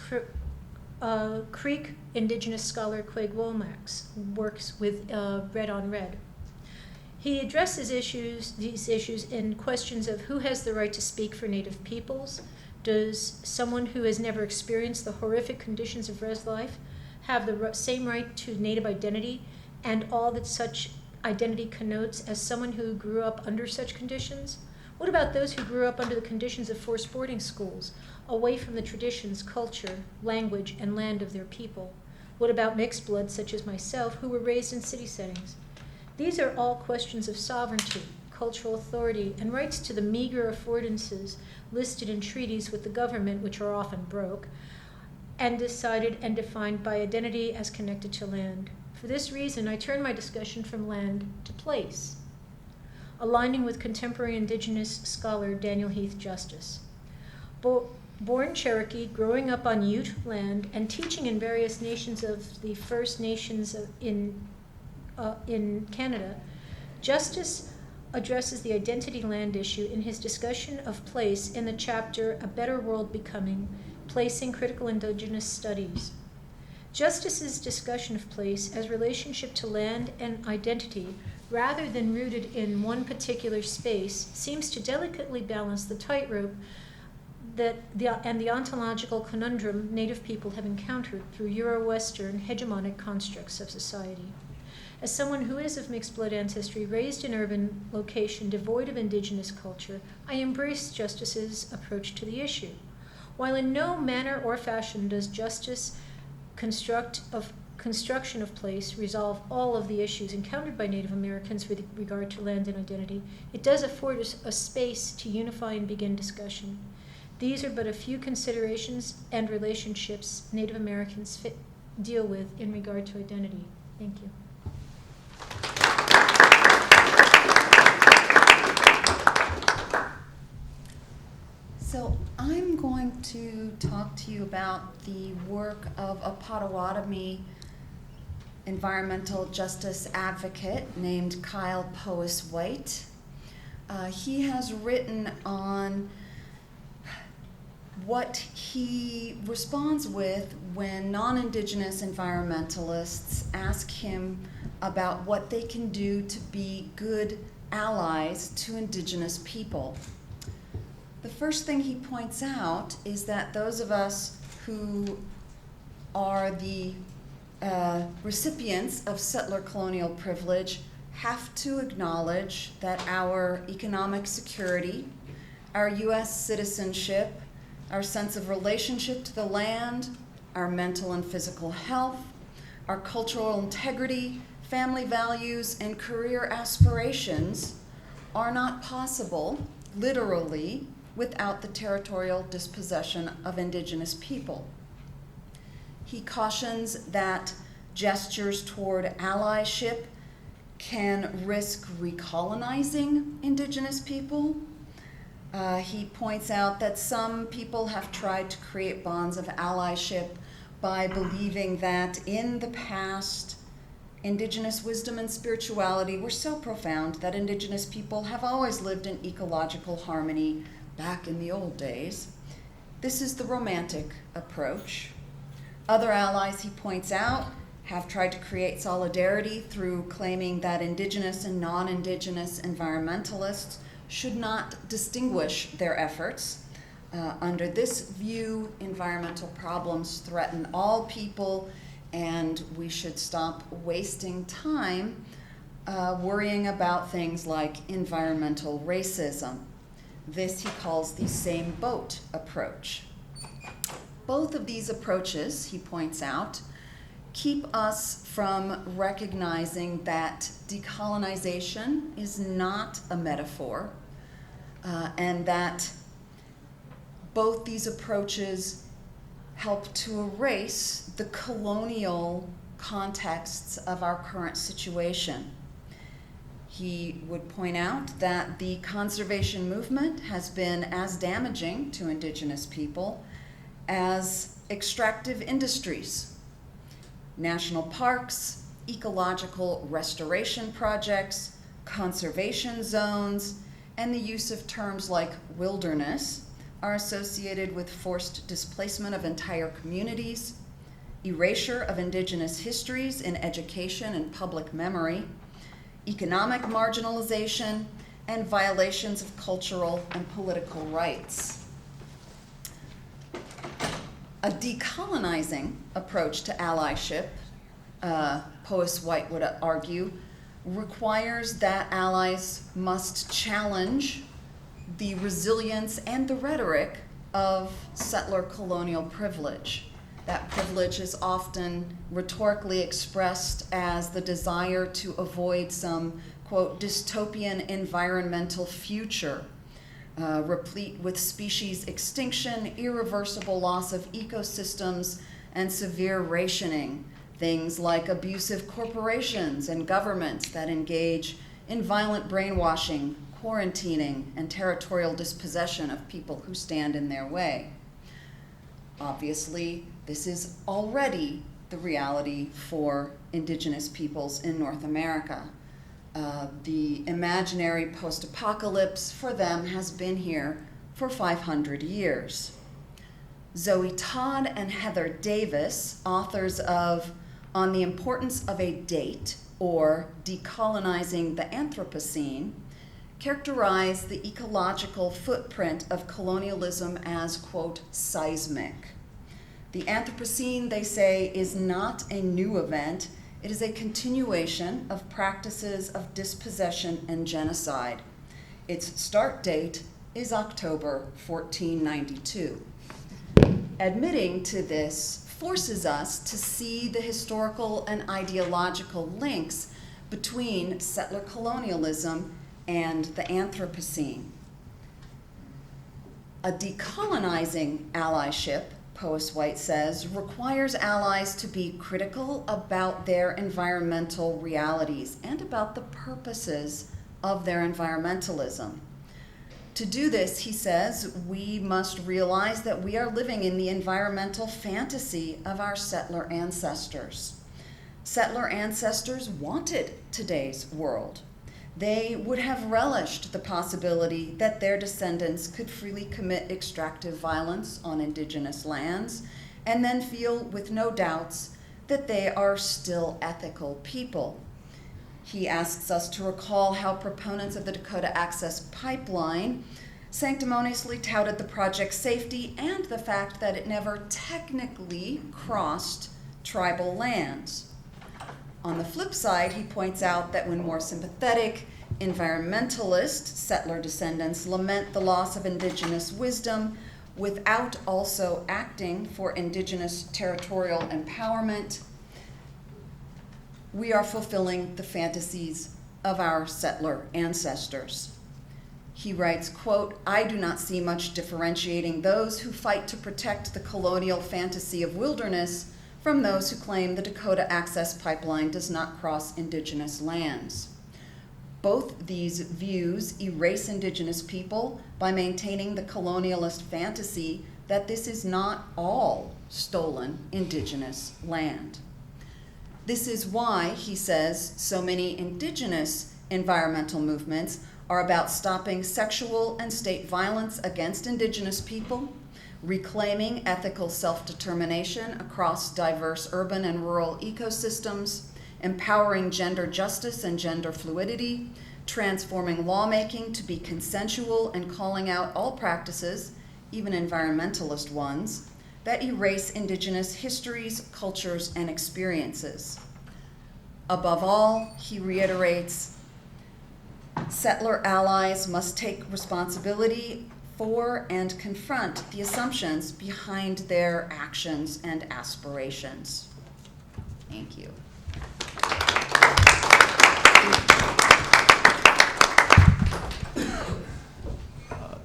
Creek Indigenous scholar Quig Womack's works with Red on Red. He addresses these issues in questions of who has the right to speak for Native peoples. Does someone who has never experienced the horrific conditions of res life have the same right to Native identity and all that such identity connotes as someone who grew up under such conditions? What about those who grew up under the conditions of forced boarding schools, away from the traditions, culture, language, and land of their people? What about mixed blood such as myself who were raised in city settings? These are all questions of sovereignty, cultural authority, and rights to the meager affordances listed in treaties with the government, which are often broke, and decided and defined by identity as connected to land. For this reason, I turn my discussion from land to place, aligning with contemporary Indigenous scholar Daniel Heath Justice. Born Cherokee, growing up on Ute land, and teaching in various nations of the First Nations in Canada, Justice addresses the identity land issue in his discussion of place in the chapter A Better World Becoming, Placing Critical Indigenous Studies. Justice's discussion of place as relationship to land and identity, rather than rooted in one particular space, seems to delicately balance the tightrope and the ontological conundrum Native people have encountered through Euro-Western hegemonic constructs of society. As someone who is of mixed blood ancestry, raised in urban location devoid of Indigenous culture, I embrace Justice's approach to the issue. While in no manner or fashion does Justice construction of place resolve all of the issues encountered by Native Americans with regard to land and identity, it does afford us a space to unify and begin discussion. These are but a few considerations and relationships Native Americans deal with in regard to identity. Thank you. So I'm going to talk to you about the work of a Potawatomi environmental justice advocate named Kyle Powys White. He has written on what he responds with when non-Indigenous environmentalists ask him about what they can do to be good allies to Indigenous people. The first thing he points out is that those of us who are the recipients of settler colonial privilege have to acknowledge that our economic security, our U.S. citizenship, our sense of relationship to the land, our mental and physical health, our cultural integrity, family values, and career aspirations are not possible, literally, without the territorial dispossession of Indigenous people. He cautions that gestures toward allyship can risk recolonizing Indigenous people. He points out that some people have tried to create bonds of allyship by believing that in the past, Indigenous wisdom and spirituality were so profound that Indigenous people have always lived in ecological harmony back in the old days. This is the romantic approach. Other allies, he points out, have tried to create solidarity through claiming that Indigenous and non-Indigenous environmentalists should not distinguish their efforts. Under this view, environmental problems threaten all people, and we should stop wasting time worrying about things like environmental racism. This he calls the same boat approach. Both of these approaches, he points out, keep us from recognizing that decolonization is not a metaphor, and that both these approaches help to erase the colonial contexts of our current situation. He would point out that the conservation movement has been as damaging to Indigenous people as extractive industries, national parks, ecological restoration projects, conservation zones, and the use of terms like wilderness are associated with forced displacement of entire communities, erasure of Indigenous histories in education and public memory, economic marginalization, and violations of cultural and political rights. A decolonizing approach to allyship, Pois White would argue, requires that allies must challenge the resilience and the rhetoric of settler colonial privilege. That privilege is often rhetorically expressed as the desire to avoid some, quote, dystopian environmental future, replete with species extinction, irreversible loss of ecosystems, and severe rationing. Things like abusive corporations and governments that engage in violent brainwashing, quarantining, and territorial dispossession of people who stand in their way. Obviously, this is already the reality for Indigenous peoples in North America. The imaginary post-apocalypse for them has been here for 500 years. Zoe Todd and Heather Davis, authors of On the Importance of a Date, or Decolonizing the Anthropocene, characterize the ecological footprint of colonialism as, quote, seismic. The Anthropocene, they say, is not a new event. It is a continuation of practices of dispossession and genocide. Its start date is October 1492. Admitting to this forces us to see the historical and ideological links between settler colonialism and the Anthropocene. A decolonizing allyship, Pois White says, requires allies to be critical about their environmental realities and about the purposes of their environmentalism. To do this, he says, we must realize that we are living in the environmental fantasy of our settler ancestors. Settler ancestors wanted today's world. They would have relished the possibility that their descendants could freely commit extractive violence on Indigenous lands and then feel with no doubts that they are still ethical people. He asks us to recall how proponents of the Dakota Access Pipeline sanctimoniously touted the project's safety and the fact that it never technically crossed tribal lands. On the flip side, he points out that when more sympathetic environmentalist settler descendants lament the loss of indigenous wisdom without also acting for indigenous territorial empowerment, we are fulfilling the fantasies of our settler ancestors. He writes, quote, "I do not see much differentiating those who fight to protect the colonial fantasy of wilderness from those who claim the Dakota Access Pipeline does not cross indigenous lands. Both these views erase indigenous people by maintaining the colonialist fantasy that this is not all stolen indigenous land. This is why, he says, so many indigenous environmental movements are about stopping sexual and state violence against indigenous people, reclaiming ethical self-determination across diverse urban and rural ecosystems, empowering gender justice and gender fluidity, transforming lawmaking to be consensual and calling out all practices, even environmentalist ones, that erase indigenous histories, cultures, and experiences. Above all," he reiterates, "settler allies must take responsibility for and confront the assumptions behind their actions and aspirations." Thank you.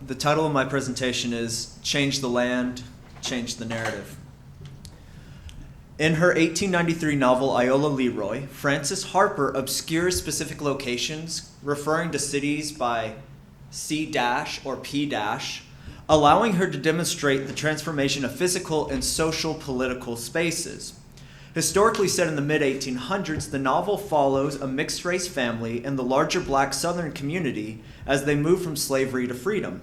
The title of my presentation is Change the Land, Change the Narrative. In her 1893 novel Iola Leroy, Frances Harper obscures specific locations, referring to cities by C- or P-, allowing her to demonstrate the transformation of physical and social political spaces. Historically set in the mid-1800s, the novel follows a mixed-race family in the larger black southern community as they move from slavery to freedom.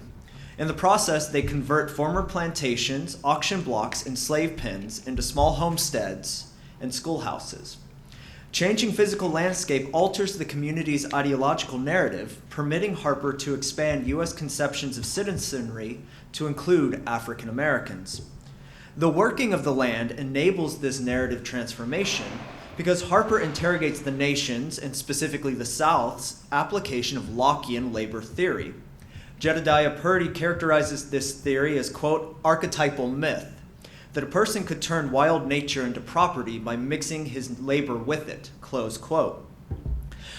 In the process, they convert former plantations, auction blocks, and slave pens into small homesteads and schoolhouses. Changing physical landscape alters the community's ideological narrative, permitting Harper to expand U.S. conceptions of citizenry to include African Americans. The working of the land enables this narrative transformation because Harper interrogates the nation's, and specifically the South's, application of Lockean labor theory. Jedediah Purdy characterizes this theory as, quote, archetypal myth, that a person could turn wild nature into property by mixing his labor with it, close quote.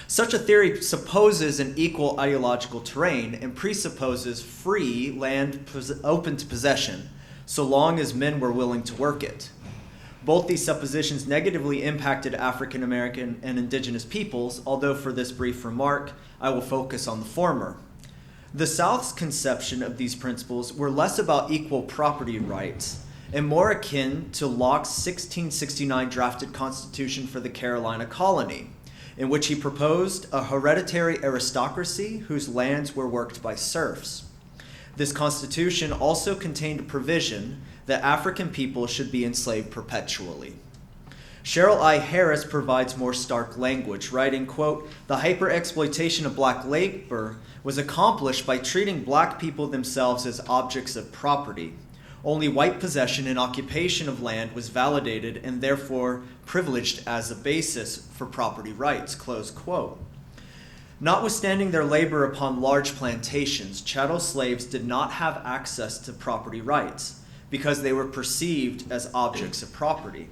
Such a theory supposes an equal ideological terrain and presupposes free land open to possession, so long as men were willing to work it. Both these suppositions negatively impacted African American and indigenous peoples, although for this brief remark, I will focus on the former. The South's conception of these principles were less about equal property rights and more akin to Locke's 1669 drafted Constitution for the Carolina colony, in which he proposed a hereditary aristocracy whose lands were worked by serfs. This Constitution also contained a provision that African people should be enslaved perpetually. Cheryl I. Harris provides more stark language, writing, quote, "The hyper-exploitation of black labor was accomplished by treating black people themselves as objects of property. Only white possession and occupation of land was validated and therefore privileged as a basis for property rights," close quote. Notwithstanding their labor upon large plantations, chattel slaves did not have access to property rights because they were perceived as objects of property.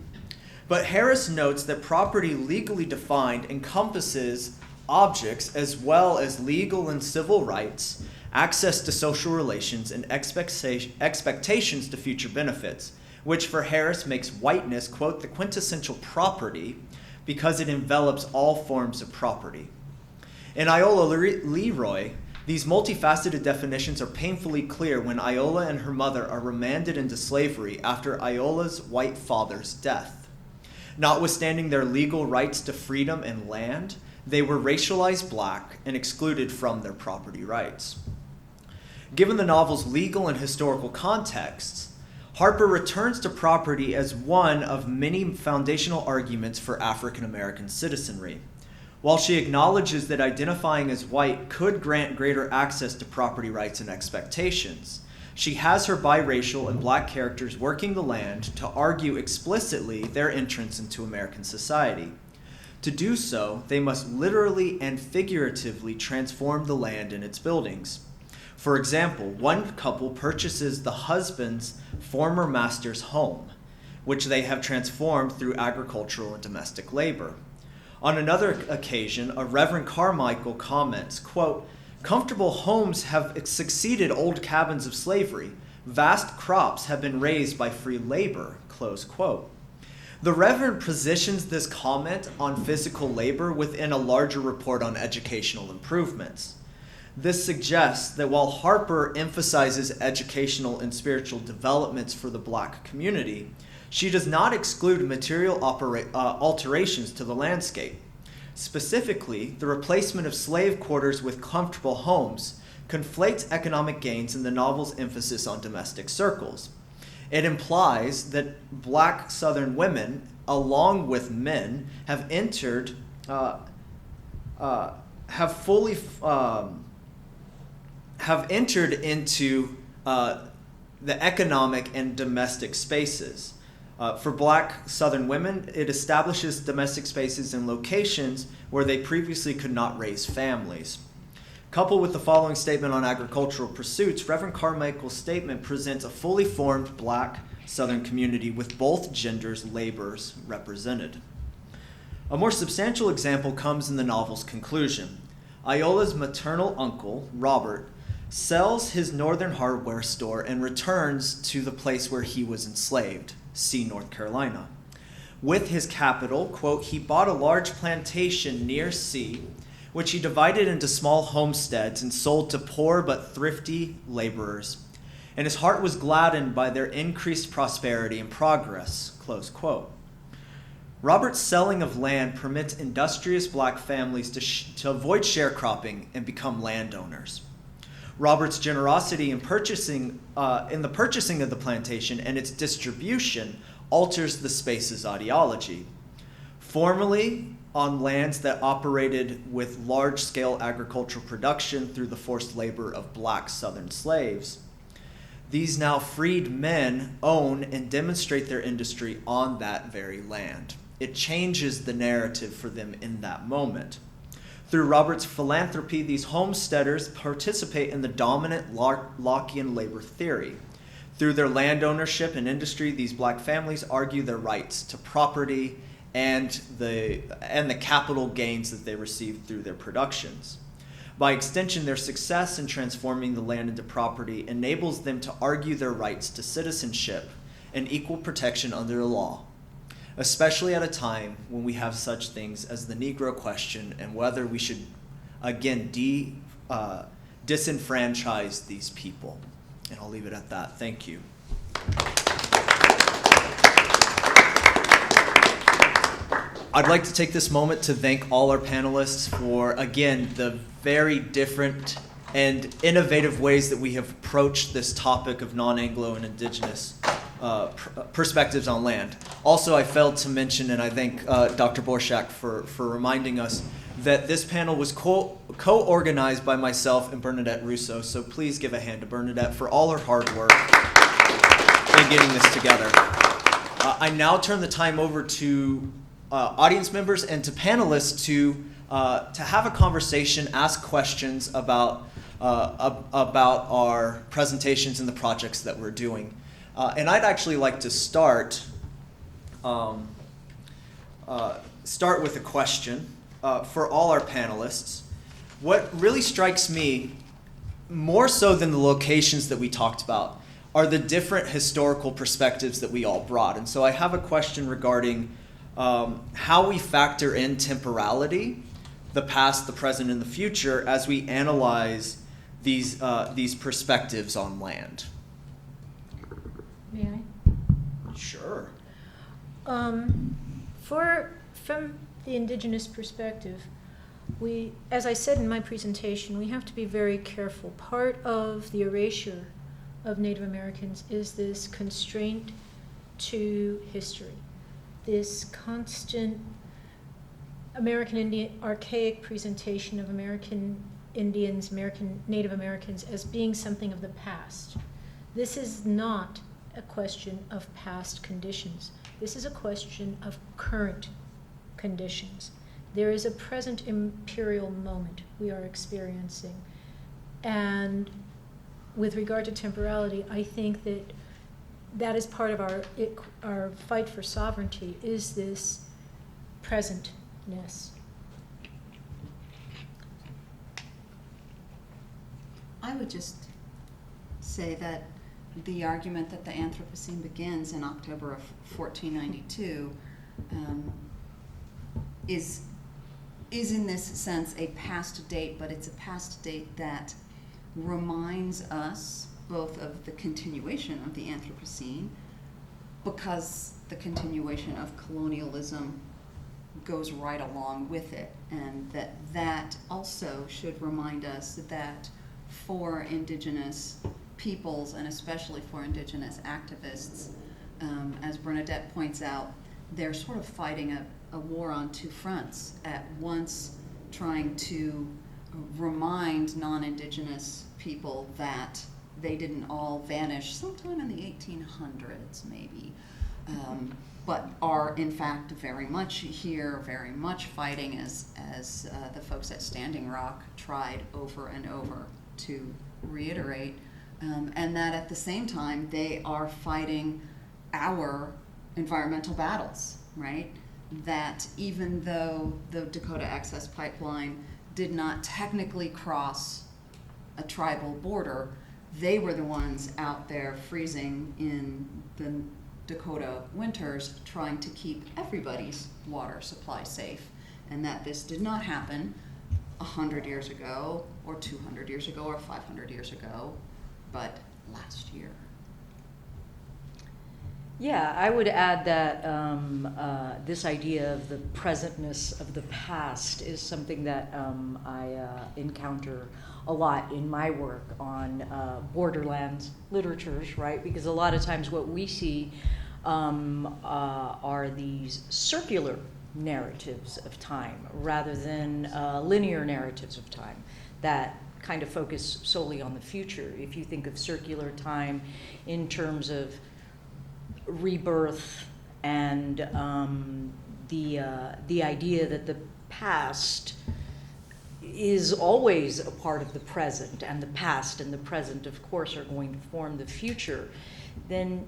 But Harris notes that property legally defined encompasses objects as well as legal and civil rights, access to social relations, and expectations to future benefits, which for Harris makes whiteness, quote, the quintessential property because it envelops all forms of property. In Iola Leroy, these multifaceted definitions are painfully clear when Iola and her mother are remanded into slavery after Iola's white father's death. Notwithstanding their legal rights to freedom and land, they were racialized black and excluded from their property rights. Given the novel's legal and historical contexts, Harper returns to property as one of many foundational arguments for African American citizenry. While she acknowledges that identifying as white could grant greater access to property rights and expectations, she has her biracial and black characters working the land to argue explicitly their entrance into American society. To do so, they must literally and figuratively transform the land and its buildings. For example, one couple purchases the husband's former master's home, which they have transformed through agricultural and domestic labor. On another occasion, a Reverend Carmichael comments, quote, "Comfortable homes have succeeded old cabins of slavery. Vast crops have been raised by free labor," close quote. The Reverend positions this comment on physical labor within a larger report on educational improvements. This suggests that while Harper emphasizes educational and spiritual developments for the black community, she does not exclude material alterations to the landscape. Specifically, the replacement of slave quarters with comfortable homes conflates economic gains in the novel's emphasis on domestic circles. It implies that black Southern women, along with men, have entered into the economic and domestic spaces. For black Southern women, it establishes domestic spaces in locations where they previously could not raise families. Coupled with the following statement on agricultural pursuits, Reverend Carmichael's statement presents a fully formed black Southern community with both genders' labors represented. A more substantial example comes in the novel's conclusion. Iola's maternal uncle, Robert, sells his northern hardware store and returns to the place where he was enslaved, see North Carolina. With his capital, quote, "he bought a large plantation near C, which he divided into small homesteads and sold to poor but thrifty laborers. And his heart was gladdened by their increased prosperity and progress," close quote. Robert's selling of land permits industrious black families to avoid sharecropping and become landowners. Robert's generosity in the purchasing of the plantation and its distribution alters the space's ideology. Formerly on lands that operated with large-scale agricultural production through the forced labor of black Southern slaves, these now freed men own and demonstrate their industry on that very land. It changes the narrative for them in that moment. Through Robert's philanthropy, these homesteaders participate in the dominant Lockean labor theory. Through their land ownership and industry, these black families argue their rights to property and the capital gains that they receive through their productions. By extension, their success in transforming the land into property enables them to argue their rights to citizenship and equal protection under the law, especially at a time when we have such things as the Negro question and whether we should, again, disenfranchise these people. And I'll leave it at that. Thank you. I'd like to take this moment to thank all our panelists for, again, the very different and innovative ways that we have approached this topic of non-Anglo and Indigenous perspectives on land. Also, I failed to mention, and I thank Dr. Borshuk for reminding us, that this panel was co-organized by myself and Bernadette Russo, so please give a hand to Bernadette for all her hard work in getting this together. I now turn the time over to audience members and to panelists to have a conversation, ask questions about our presentations and the projects that we're doing. And I'd actually like to start with a question for all our panelists. What really strikes me, more so than the locations that we talked about, are the different historical perspectives that we all brought. And so I have a question regarding how we factor in temporality, the past, the present, and the future as we analyze these perspectives on land. May I? Sure. From the Indigenous perspective, we, as I said in my presentation, we have to be very careful. Part of the erasure of Native Americans is this constraint to history, this constant American Indian archaic presentation of American Indians, American Native Americans as being something of the past. This is not a question of past conditions. This is a question of current conditions. There is a present imperial moment we are experiencing. And with regard to temporality, I think that that is part of our fight for sovereignty, is this presentness. I would just say that the argument that the Anthropocene begins in October of 1492 is in this sense a past date, but it's a past date that reminds us both of the continuation of the Anthropocene, because the continuation of colonialism goes right along with it, and that also should remind us that for Indigenous peoples, and especially for Indigenous activists, as Bernadette points out, they're sort of fighting a war on two fronts. At once trying to remind non-Indigenous people that they didn't all vanish sometime in the 1800s maybe, but are in fact very much here, very much fighting, as the folks at Standing Rock tried over and over to reiterate, and that at the same time they are fighting our environmental battles, right? That even though the Dakota Access Pipeline did not technically cross a tribal border, they were the ones out there freezing in the Dakota winters trying to keep everybody's water supply safe, and that this did not happen 100 years ago or 200 years ago or 500 years ago, but last year. Yeah, I would add that this idea of the presentness of the past is something that I encounter a lot in my work on borderlands literatures, right? Because a lot of times what we see are these circular narratives of time rather than linear narratives of time that kind of focus solely on the future. If you think of circular time in terms of rebirth and the idea that the past is always a part of the present, and the past and the present, of course, are going to form the future, then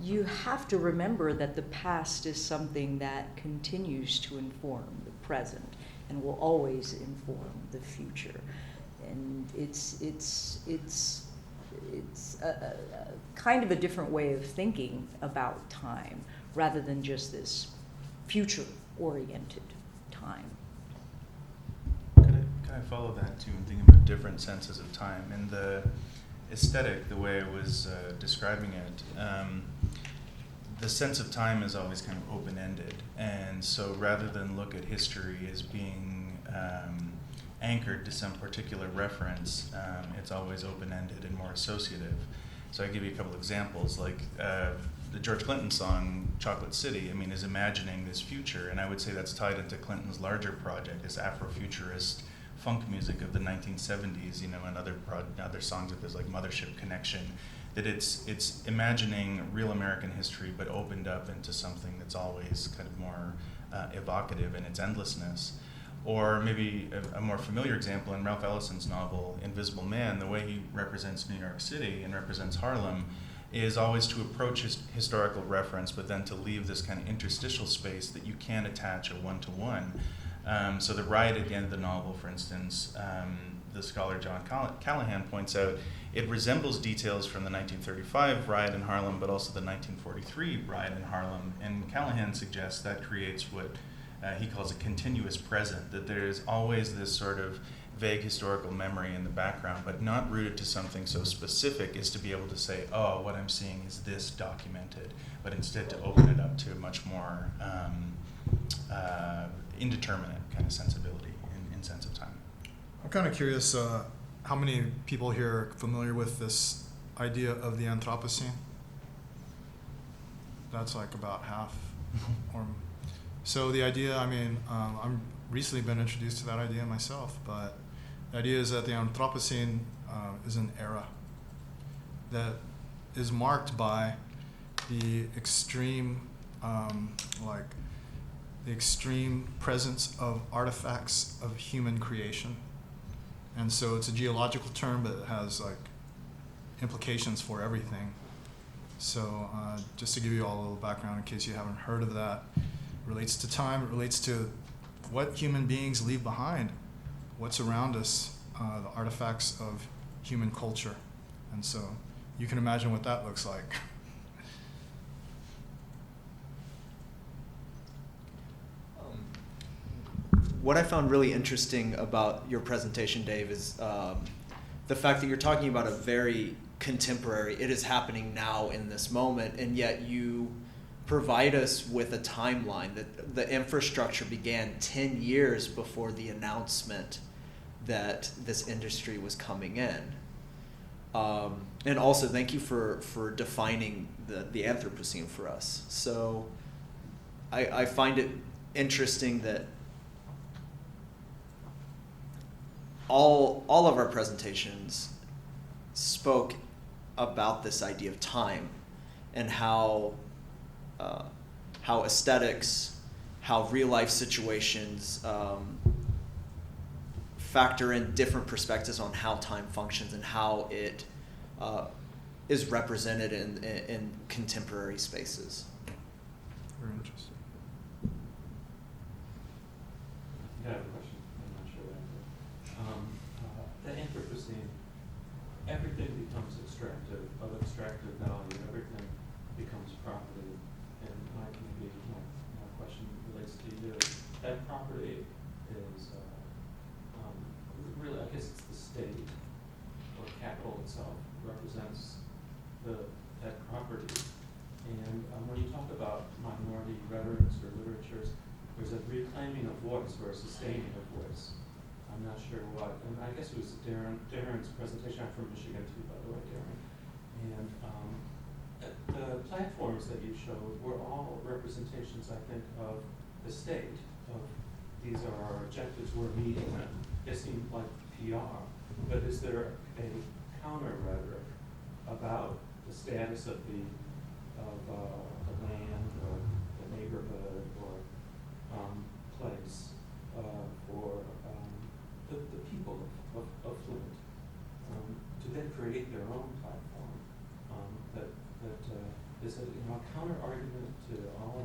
you have to remember that the past is something that continues to inform the present and will always inform the future. And it's a kind of a different way of thinking about time rather than just this future-oriented time. Can I follow that too, and thinking about different senses of time? And the aesthetic, the way I was describing it, the sense of time is always kind of open-ended. And so rather than look at history as being anchored to some particular reference, it's always open-ended and more associative. So I give you a couple examples, like the George Clinton song, Chocolate City, is imagining this future, and I would say that's tied into Clinton's larger project, this Afrofuturist funk music of the 1970s, and other songs that there's like Mothership Connection, that it's imagining real American history but opened up into something that's always kind of more evocative in its endlessness. Or maybe a more familiar example in Ralph Ellison's novel Invisible Man, the way he represents New York City and represents Harlem is always to approach historical reference, but then to leave this kind of interstitial space that you can attach a one-to-one. So the riot at the end of the novel, for instance, the scholar John Callahan points out, it resembles details from the 1935 riot in Harlem, but also the 1943 riot in Harlem. And Callahan suggests that creates what he calls a continuous present, that there's always this sort of vague historical memory in the background, but not rooted to something so specific as to be able to say, oh, what I'm seeing is this documented, but instead to open it up to a much more indeterminate kind of sensibility in sense of time. I'm kind of curious, how many people here are familiar with this idea of the Anthropocene? That's like about half. So the idea, I'm recently been introduced to that idea myself, but the idea is that the Anthropocene is an era that is marked by the extreme, the extreme presence of artifacts of human creation. And so it's a geological term, but it has like implications for everything. So just to give you all a little background in case you haven't heard of that, it relates to time, it relates to what human beings leave behind, what's around us, the artifacts of human culture. And so you can imagine what that looks like. What I found really interesting about your presentation, Dave, is the fact that you're talking about a very contemporary, it is happening now in this moment, and yet you provide us with a timeline that the infrastructure began 10 years before the announcement that this industry was coming in. And also, thank you for defining the Anthropocene for us. So I find it interesting that all of our presentations spoke about this idea of time and how aesthetics, how real life situations factor in different perspectives on how time functions and how it is represented in contemporary spaces. Very interesting. I have a question. I'm not sure the Anthropocene, everything becomes extractive, of extractive value. Everything becomes property. And my question relates to you. That property is really, I guess it's the state or capital itself represents that property. And when you talk about minority rhetorics or literatures, there's a reclaiming of voice or a sustaining of voice. I'm not sure what, and I guess it was Darren's presentation. I'm from Michigan too, by the way, Darren. And the platforms that you showed were all representations, I think, of the state. Of these are our objectives we're meeting them. They seem like PR, but is there a counter rhetoric about the status of the land or the neighborhood or place for the people of Flint? Do they create their own platform that is a counter argument to all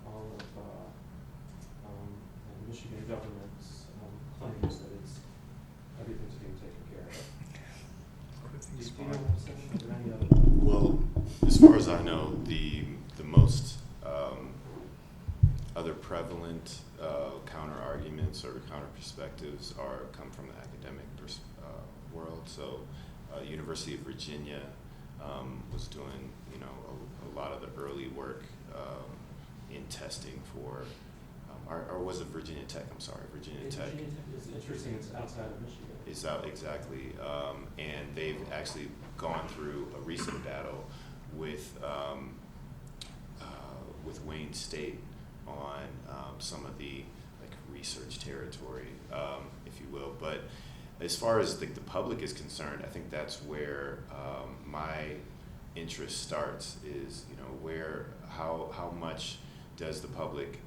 of the Michigan government's claims that everything's being taken care of? Do you know what I'm saying? Are there any other? Well, as far as I know, the most other prevalent counter arguments or counter perspectives come from the academic world. So, University of Virginia was doing a lot of the early work in testing for, or was it Virginia Tech? I'm sorry, Virginia Tech. Virginia Tech is interesting. It's outside of Michigan. It's out, exactly, and they've actually gone through a recent battle with Wayne State on some of the research territory, if you will. But as far as the public is concerned, I think that's where my interest starts. Is how much does the public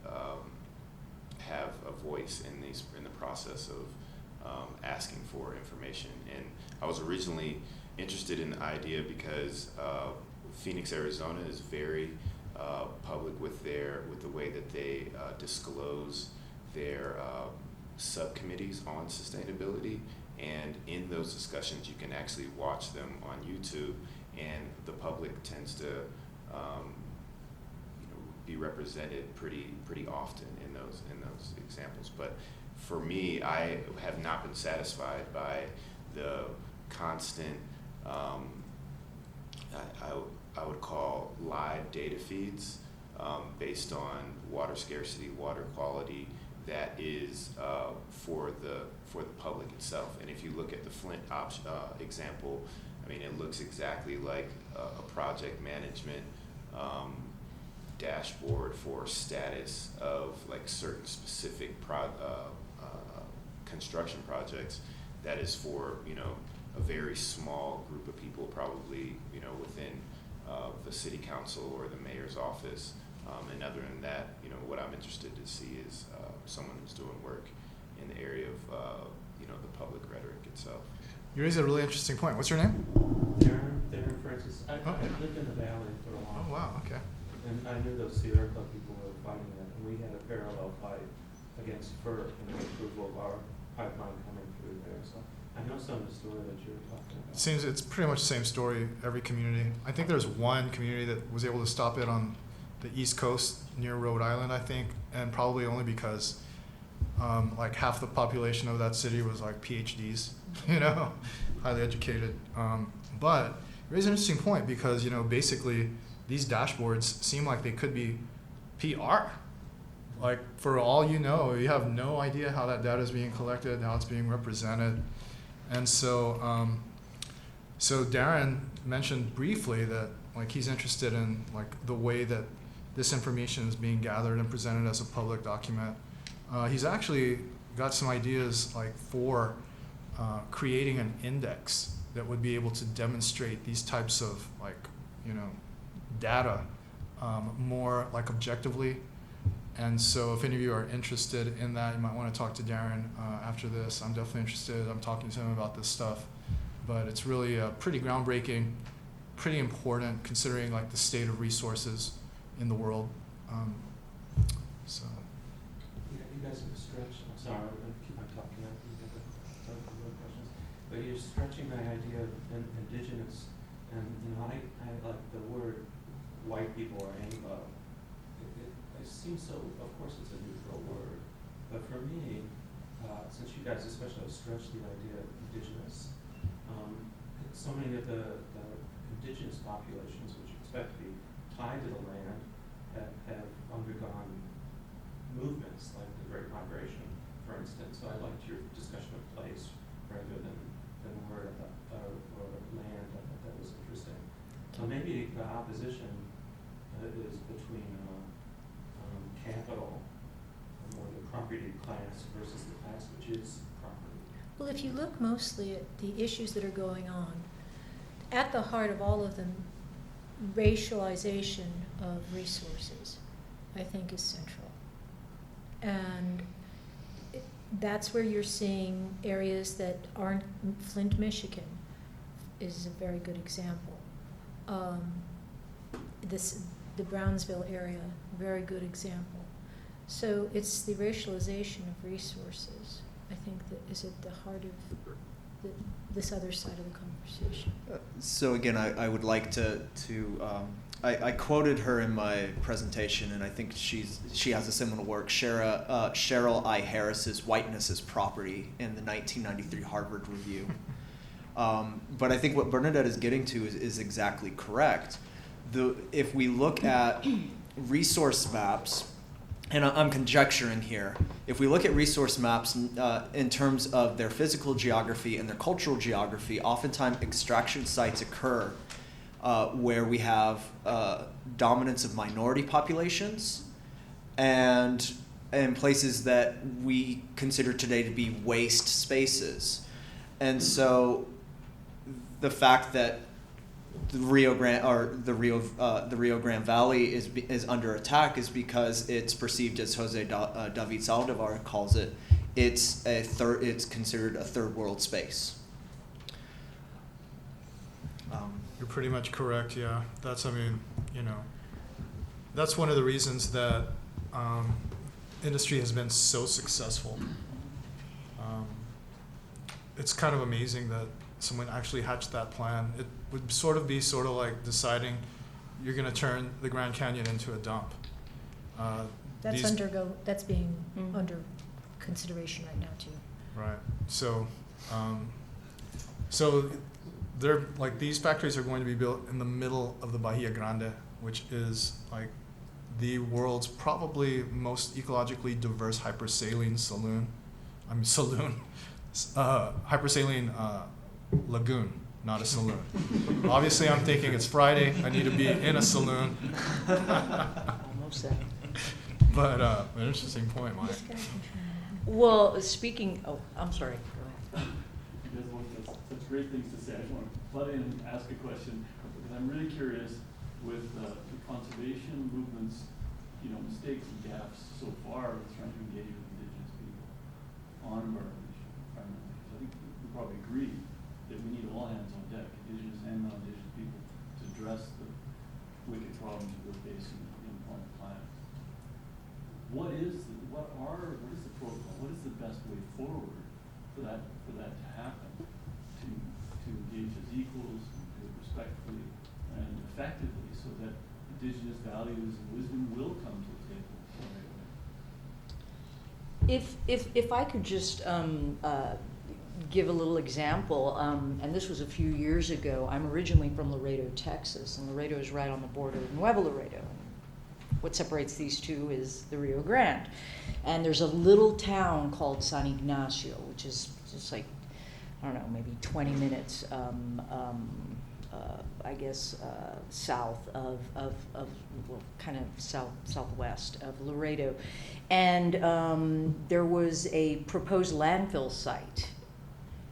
have a voice in the process of asking for information? And I was originally interested in the idea because Phoenix, Arizona is very public with the way that they disclose their subcommittees on sustainability, and in those discussions you can actually watch them on YouTube, and the public tends to be represented pretty often in those examples. But for me, I have not been satisfied by the constant I would call live data feeds based on water scarcity, water quality, that is for the public itself. And if you look at the Flint example, I mean, it looks exactly like a project management dashboard for status of like certain specific construction projects that is for, you know, a very small group of people, probably, you know, within the city council or the mayor's office. And other than that, you know, what I'm interested to see is someone who's doing work in the area of, you know, the public rhetoric itself. You raise a really interesting point. What's your name? Darren, Francis. I lived in the valley for a while. Oh, wow, okay. And I knew those Sierra Club people were fighting that, and we had a parallel fight against FERC and the approval of our pipeline coming through there. So I know some of the story that you were talking about. Seems it's pretty much the same story every community. I think there's one community that was able to stop it on the East Coast near Rhode Island, I think, and probably only because like half the population of that city was like PhDs, you know, highly educated. But it raises an interesting point because, you know, basically these dashboards seem like they could be PR. Like, for all you know, you have no idea how that data is being collected, how it's being represented. And so, so Darin mentioned briefly that, like, he's interested in, like, the way that this information is being gathered and presented as a public document. He's actually got some ideas, like, for creating an index that would be able to demonstrate these types of, like, you know, data more, like, objectively. And so if any of you are interested in that, you might want to talk to Darin after this. I'm definitely interested. I'm talking to him about this stuff. But it's really pretty groundbreaking, pretty important considering, like, the state of resources in the world. So. Yeah, you guys have stretched, I'm sorry, I'm going to keep on talking. You have more questions. But you're stretching the idea of indigenous, and, you know, I like the word white people or Anglo. It seems so, of course it's a neutral word, but for me, since you guys especially have stretched the idea of indigenous, so many of the indigenous populations, which you expect to be tied to the land, have undergone movements like the Great Migration, for instance. So I liked your discussion of place rather than word or land. I thought that was interesting. So maybe the opposition is between capital, or the property class versus the class which is property. Well, if you look mostly at the issues that are going on, at the heart of all of them, racialization of resources, I think, is central. And that's where you're seeing areas that aren't. Flint, Michigan is a very good example. The Brownsville area, very good example. So it's the racialization of resources, I think, that is at the heart of this other side of the conversation. So again, I would like to I quoted her in my presentation, and I think she has a similar work, Cheryl I. Harris's Whiteness is Property in the 1993 Harvard Review. But I think what Bernadette is getting to is exactly correct. If we look at resource maps, and I'm conjecturing here, if we look at resource maps in terms of their physical geography and their cultural geography, oftentimes extraction sites occur where we have dominance of minority populations and places that we consider today to be waste spaces. And so the fact that the Rio Grande Valley is under attack is because it's perceived, as Jose David Saldivar calls it, it's considered a third world space. You're pretty much correct, yeah. That's one of the reasons that industry has been so successful. It's kind of amazing that someone actually hatched that plan. It would be like deciding you're going to turn the Grand Canyon into a dump. That's being under consideration right now too. Right. So they're like, these factories are going to be built in the middle of the Bahia Grande, which is like the world's probably most ecologically diverse hypersaline hypersaline lagoon, not a saloon. Obviously, I'm thinking it's Friday. I need to be in a saloon. upset. But an interesting point, Mike. This guy can try. Well, speaking, oh, I'm sorry, go ahead. You guys have such great things to say. I just want to butt in and ask a question, because I'm really curious with the conservation movement's, mistakes and gaps so far with trying to engage with Indigenous people on environmental issues. I think we probably agree that we need all hands on deck, Indigenous and non-Indigenous people, to address the wicked problems that we're facing on the planet. What is the protocol? What is the best way forward for that to happen? To engage as equals, and do it respectfully and effectively, so that Indigenous values and wisdom will come to the table. If I could just give a little example, and this was a few years ago. I'm originally from Laredo, Texas, and Laredo is right on the border of Nuevo Laredo. What separates these two is the Rio Grande. And there's a little town called San Ignacio, which is just like, I don't know, maybe 20 minutes, I guess, south of well, kind of southwest of Laredo. And there was a proposed landfill site.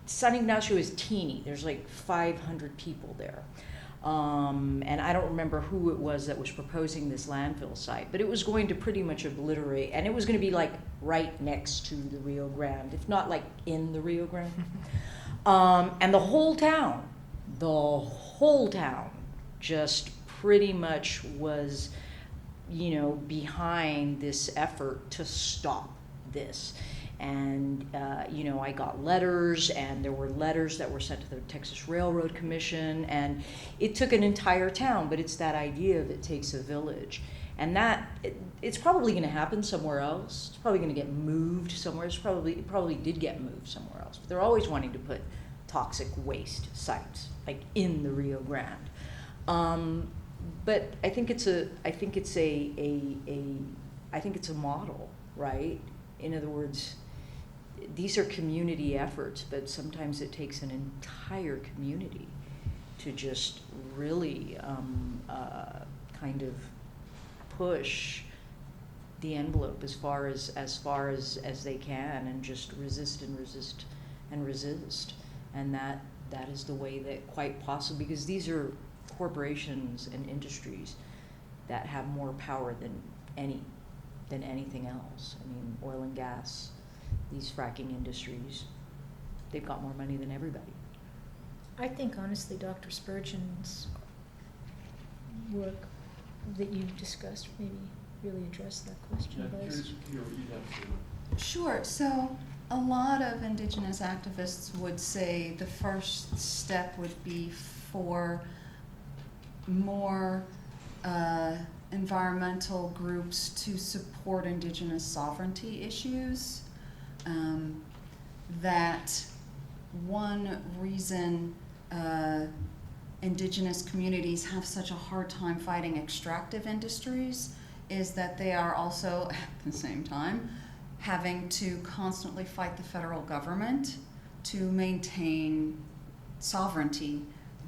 San Ignacio is teeny. There's like 500 people there. And I don't remember who it was that was proposing this landfill site, but it was going to pretty much obliterate, and it was going to be like right next to the Rio Grande, if not like in the Rio Grande. And the whole town just pretty much was, behind this effort to stop this. And, I got letters, and there were letters that were sent to the Texas Railroad Commission, and it took an entire town, but it's that idea of it takes a village. And it's probably going to happen somewhere else. It's probably going to get moved somewhere. It probably did get moved somewhere else. But they're always wanting to put toxic waste sites, like in the Rio Grande. But I think it's a model, right? In other words, these are community efforts, but sometimes it takes an entire community to just really kind of push the envelope as far as they can, and just resist. And that is the way that quite possibly, because these are corporations and industries that have more power than anything else. I mean, oil and gas, these fracking industries, they've got more money than everybody. I think honestly Dr. Spurgeon's work that you discussed maybe really addressed that question. Sure. So a lot of Indigenous activists would say the first step would be for more environmental groups to support Indigenous sovereignty issues. That one reason Indigenous communities have such a hard time fighting extractive industries is that they are also, at the same time, having to constantly fight the federal government to maintain sovereignty,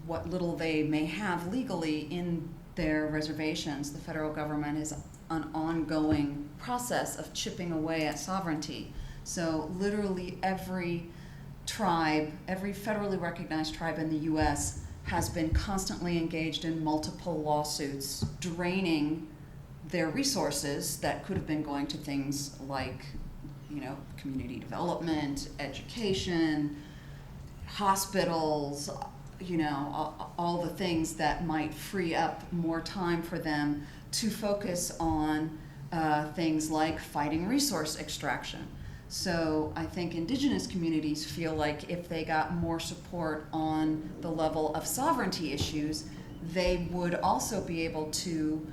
what little they may have legally in their reservations. The federal government is an ongoing process of chipping away at sovereignty. So literally every tribe, every federally recognized tribe in the US has been constantly engaged in multiple lawsuits, draining their resources that could have been going to things like, community development, education, hospitals, all the things that might free up more time for them to focus on things like fighting resource extraction. So I think Indigenous communities feel like if they got more support on the level of sovereignty issues, they would also be able to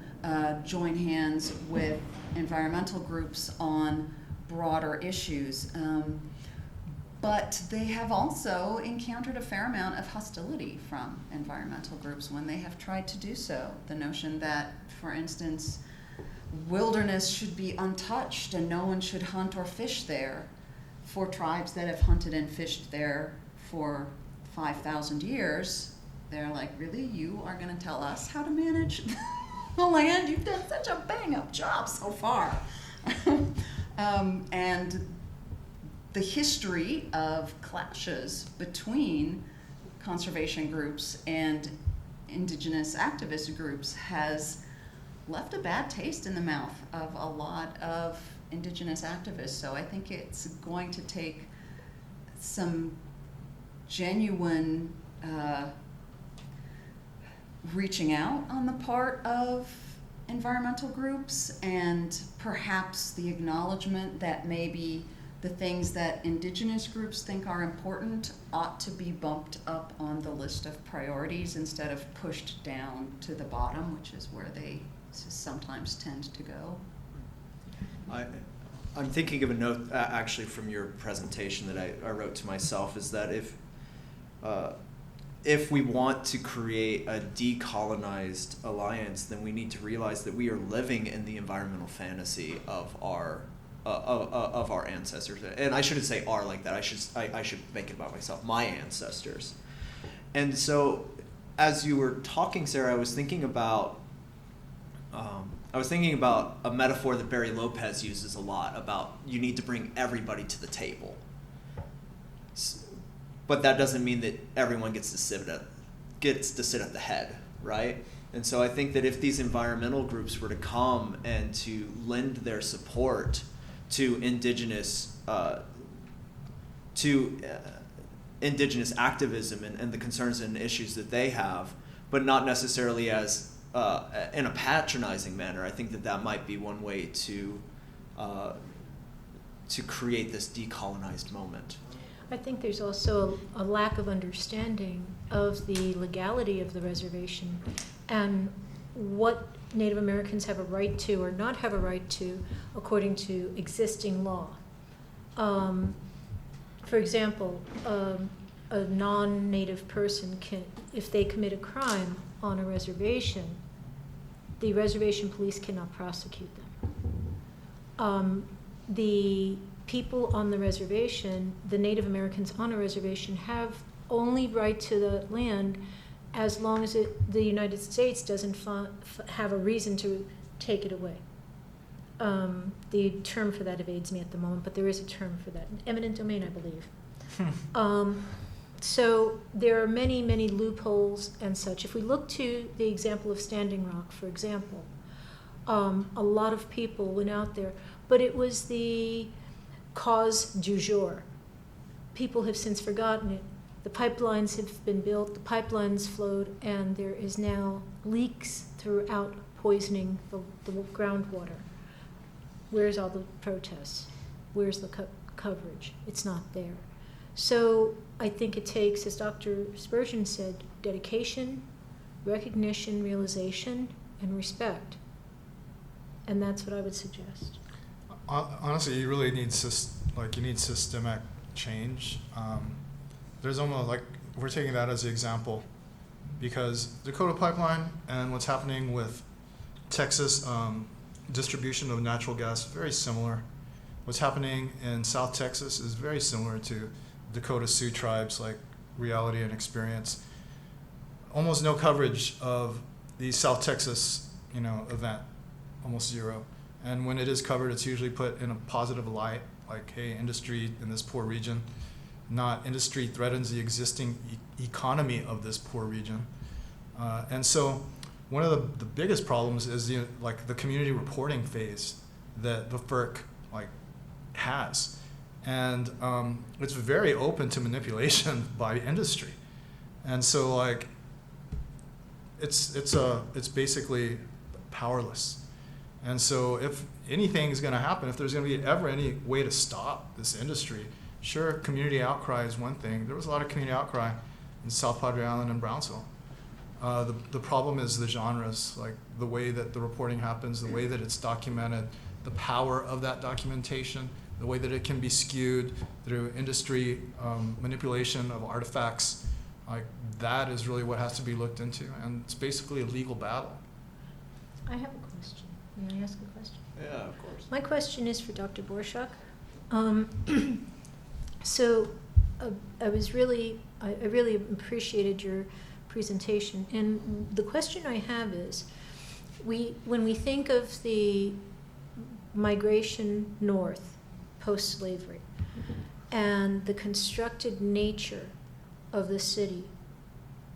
join hands with environmental groups on broader issues. But they have also encountered a fair amount of hostility from environmental groups when they have tried to do so. The notion that, for instance, wilderness should be untouched and no one should hunt or fish there, for tribes that have hunted and fished there for 5,000 years. They're like, really? You are going to tell us how to manage land. You've done such a bang-up job so far. And the history of clashes between conservation groups and indigenous activist groups has left a bad taste in the mouth of a lot of indigenous activists. So I think it's going to take some genuine reaching out on the part of environmental groups, and perhaps the acknowledgement that maybe the things that indigenous groups think are important ought to be bumped up on the list of priorities instead of pushed down to the bottom, which is where they sometimes tend to go. I'm thinking of a note actually from your presentation that I wrote to myself, is that if we want to create a decolonized alliance, then we need to realize that we are living in the environmental fantasy of our ancestors. And I shouldn't say "our" like that. I should make it about myself. My ancestors. And so, as you were talking, Sara, I was thinking about a metaphor that Barry Lopez uses a lot about you need to bring everybody to the table. But that doesn't mean that everyone gets to sit at the head, right? And so I think that if these environmental groups were to come and to lend their support to indigenous activism and the concerns and issues that they have, but not necessarily as in a patronizing manner, I think that might be one way to create this decolonized moment. I think there's also a lack of understanding of the legality of the reservation and what Native Americans have a right to or not have a right to according to existing law. For example, a non-Native person can, if they commit a crime on a reservation, the reservation police cannot prosecute them. The people on the reservation, the Native Americans on a reservation, have only right to the land as long as the United States doesn't have a reason to take it away. The term for that evades me at the moment, but there is a term for that. Eminent domain, I believe. So there are many, many loopholes and such. If we look to the example of Standing Rock, for example, a lot of people went out there, but it was the cause du jour. People have since forgotten it. The pipelines have been built, the pipelines flowed, and there is now leaks throughout poisoning the groundwater. Where's all the protests? Where's the coverage? It's not there. So I think it takes, as Dr. Spurgeon said, dedication, recognition, realization, and respect. And that's what I would suggest. Honestly, you really need systemic change. There's almost like we're taking that as an example because Dakota Pipeline and what's happening with Texas distribution of natural gas very similar. What's happening in South Texas is very similar to Dakota Sioux tribes, like reality and experience. Almost no coverage of the South Texas, event, almost zero. And when it is covered, it's usually put in a positive light, like, hey, industry in this poor region, not industry threatens the existing economy of this poor region. And so one of the biggest problems is the community reporting phase that the FERC has. And it's very open to manipulation by industry. And so it's basically powerless. And so if anything is going to happen, if there's going to be ever any way to stop this industry, sure, community outcry is one thing. There was a lot of community outcry in South Padre Island and Brownsville. The problem is the genres, like the way that the reporting happens, the way that it's documented, the power of that documentation, the way that it can be skewed through industry manipulation of artifacts. That is really what has to be looked into. And it's basically a legal battle. I have a question. May I ask a question? Yeah, of course. My question is for Dr. Borshuk. So I really appreciated your presentation. And the question I have is, when we think of the migration north post-slavery and the constructed nature of the city,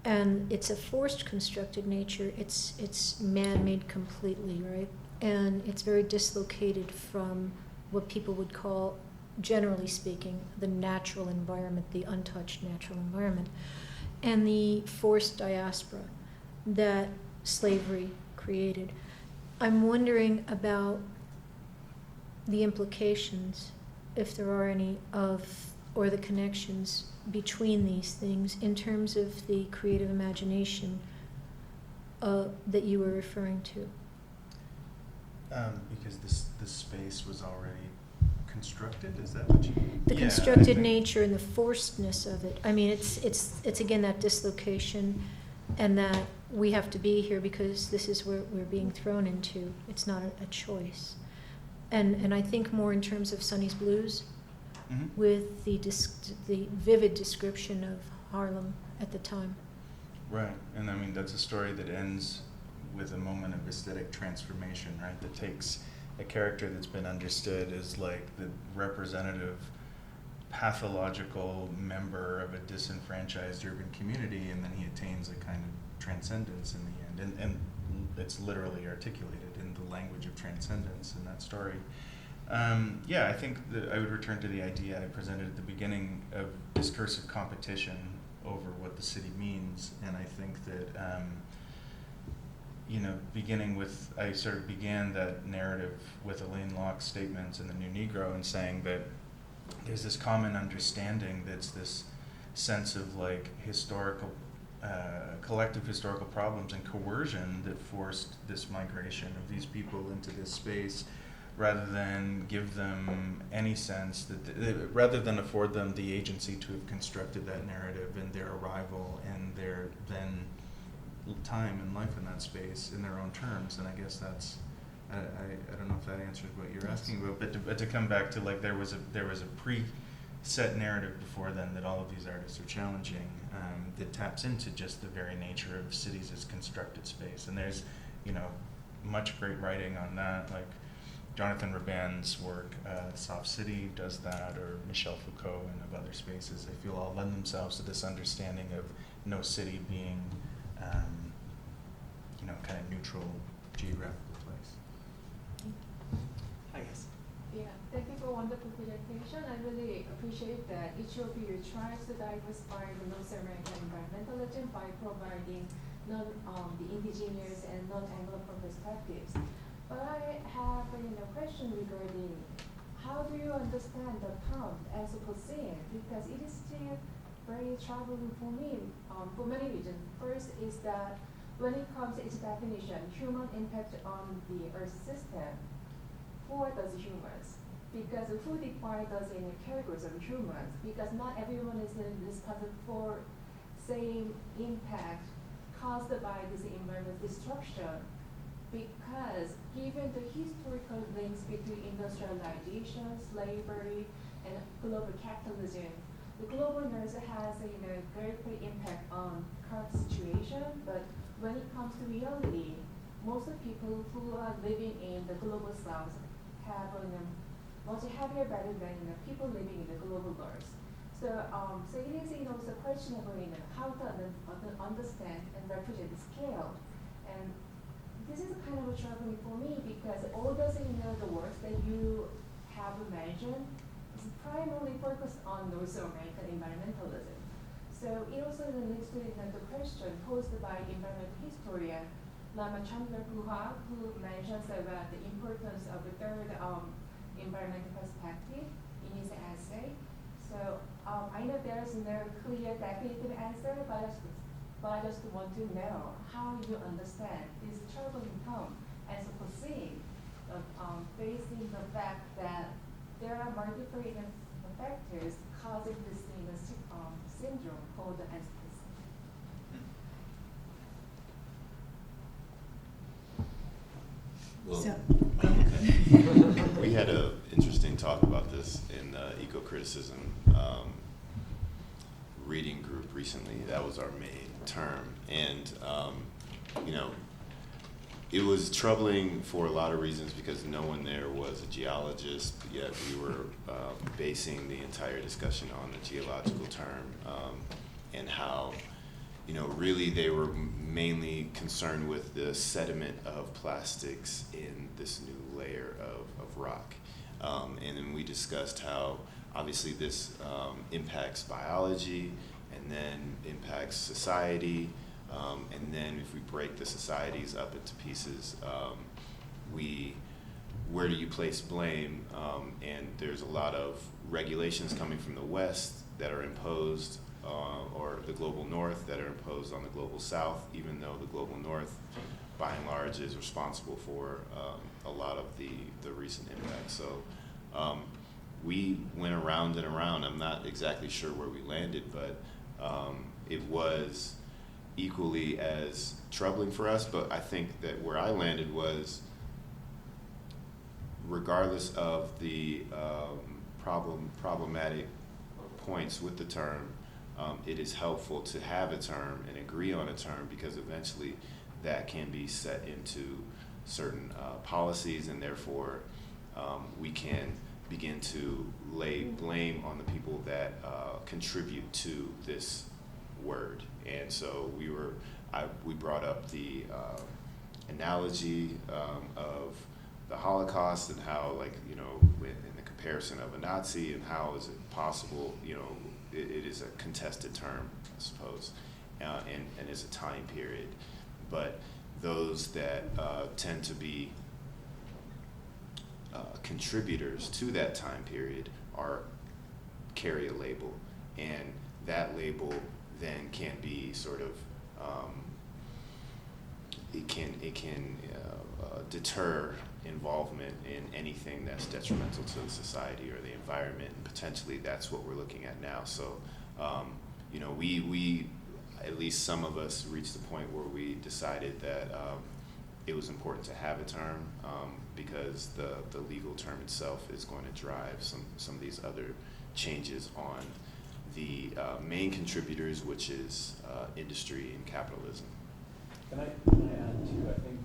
and it's a forced constructed nature, it's man-made completely, right? And it's very dislocated from what people would call, generally speaking, the natural environment, the untouched natural environment, and the forced diaspora that slavery created. I'm wondering about the implications, if there are any, or the connections between these things in terms of the creative imagination that you were referring to. Because this space was already constructed, is that what you mean? The Yeah, constructed I think- nature and the forcedness of it. I mean, it's again that dislocation, and that we have to be here because this is where we're being thrown into. It's not a choice. And I think more in terms of Sonny's Blues, Mhm. with the vivid description of Harlem at the time. Right, and I mean, that's a story that ends with a moment of aesthetic transformation, right? That takes a character that's been understood as like the representative, pathological member of a disenfranchised urban community, and then he attains a kind of transcendence in the end. And it's literally articulated in the language of transcendence in that story. Yeah, I think that I would return to the idea I presented at the beginning of discursive competition over what the city means, and I think that beginning with, I sort of began that narrative with Elaine Locke's statements in The New Negro, and saying that there's this common understanding that's this sense of like historical, collective historical problems and coercion that forced this migration of these people into this space, rather than give them any sense that, rather than afford them the agency to have constructed that narrative and their arrival and their then time and life in that space in their own terms. And I guess that's, I don't know if that answers what you're asking about, but to come back to like there was a pre-set narrative before then that all of these artists are challenging, that taps into just the very nature of cities as constructed space. And there's much great writing on that, like Jonathan Raban's work, Soft City does that, or Michel Foucault and of other spaces. I feel all lend themselves to this understanding of no city being kind of neutral geographical place. Hi guys. Yeah, thank you for a wonderful presentation. I really appreciate that each of you tries to diversify the North American environmentalism by providing the indigenous and non-Anglo perspectives. But I have a question regarding how do you understand the term Anthropocene? Because it is still very troubling for me for many reasons. First is that when it comes to its definition, human impact on the Earth system, who are those humans? Because who defines us in the categories of humans? Because not everyone is responsible for same impact caused by this environmental destruction. Because given the historical links between industrialization, slavery, and global capitalism, the global north has a great impact on current situation. But when it comes to reality, most of the people who are living in the global south have a much heavier burden than people living in the global north. So it is the question of how to understand and represent the scale. And this is kind of troubling for me because all those the works that you have mentioned is primarily focused on North American environmentalism. So it also links to the question posed by environmental historian Ramachandra Guha, who mentions about the importance of the third environmental perspective in his essay. So I know there is no clear definitive answer, but I just want to know how you understand this troubling term as a perceived facing the fact that there are multiple factors causing this syndrome called the Anthropocene. Well, we had an interesting talk about this in the eco-criticism reading group recently. That was our main term. And, it was troubling for a lot of reasons because no one there was a geologist, yet we were basing the entire discussion on the geological term and how, really they were mainly concerned with the sediment of plastics in this new layer of rock. And then we discussed how obviously this impacts biology and then impacts society. And then if we break the societies up into pieces, where do you place blame? And there's a lot of regulations coming from the West that are imposed, or the global North that are imposed on the global South, even though the global North, by and large, is responsible for a lot of the recent impacts. So we went around and around. I'm not exactly sure where we landed, but it was equally as troubling for us. But I think that where I landed was, regardless of the problematic points with the term, it is helpful to have a term and agree on a term, because eventually that can be set into certain policies, and therefore we can begin to lay blame on the people that contribute to this word. And so we brought up the analogy of the Holocaust and how, in the comparison of a Nazi, and how is it possible, it is a contested term, I suppose, and is a time period. But those that tend to be contributors to that time period carry a label, and that label then can be sort of it can deter involvement in anything that's detrimental to the society or the environment, and potentially that's what we're looking at now. So we at least some of us reached the point where we decided that it was important to have a term, because the legal term itself is going to drive some of these other changes on the main contributors, which is industry and capitalism. Can I add too? I think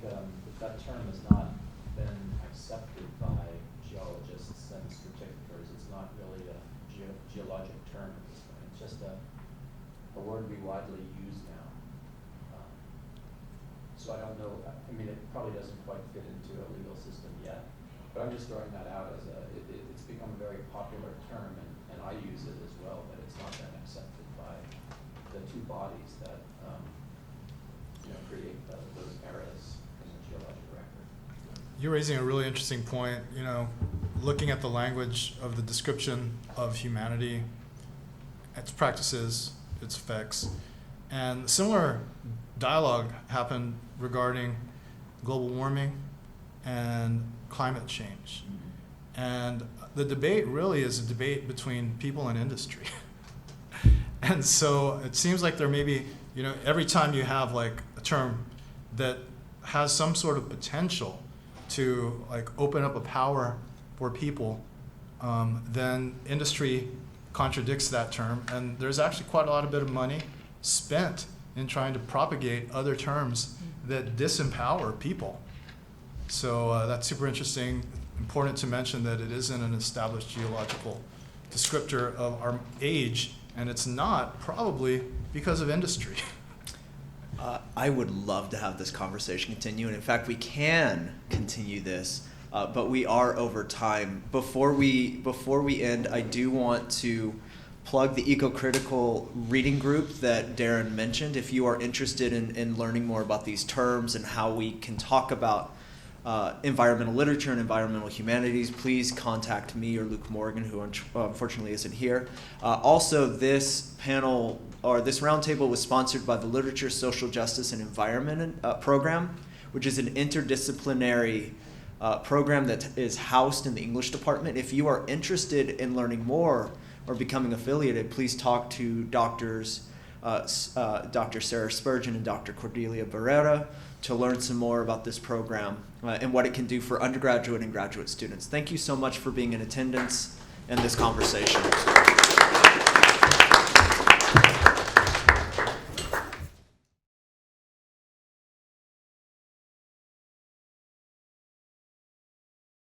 that term has not been accepted by geologists and stratigraphers. It's not really a geologic term at this point. It's just a word we widely use now. So I don't know. I mean, it probably doesn't quite fit into a legal system yet. But I'm just throwing that out as it's become a very popular term, and I use it as well. But it's not been accepted by the two bodies that create those eras in the geologic record. You're raising a really interesting point, looking at the language of the description of humanity, its practices, its effects. And similar dialogue happened regarding global warming and climate change. And the debate really is a debate between people and industry. And so it seems like there may be, every time you have like a term that has some sort of potential to like open up a power for people, then industry contradicts that term. And there's actually quite a lot of bit of money spent in trying to propagate other terms that disempower people. So that's super interesting. Important to mention that it isn't an established geological descriptor of our age, and it's not probably because of industry. I would love to have this conversation continue, and in fact, we can continue this, but we are over time. Before we end, I do want to plug the eco-critical reading group that Darin mentioned. If you are interested in learning more about these terms and how we can talk about environmental literature and environmental humanities, please contact me or Luke Morgan, who unfortunately isn't here. Also, this panel, or this roundtable, was sponsored by the Literature, Social Justice, and Environment program, which is an interdisciplinary program that is housed in the English department. If you are interested in learning more or becoming affiliated, please talk to Dr. Sara Spurgeon and Dr. Cordelia Barrera to learn some more about this program and what it can do for undergraduate and graduate students. Thank you so much for being in attendance in this conversation.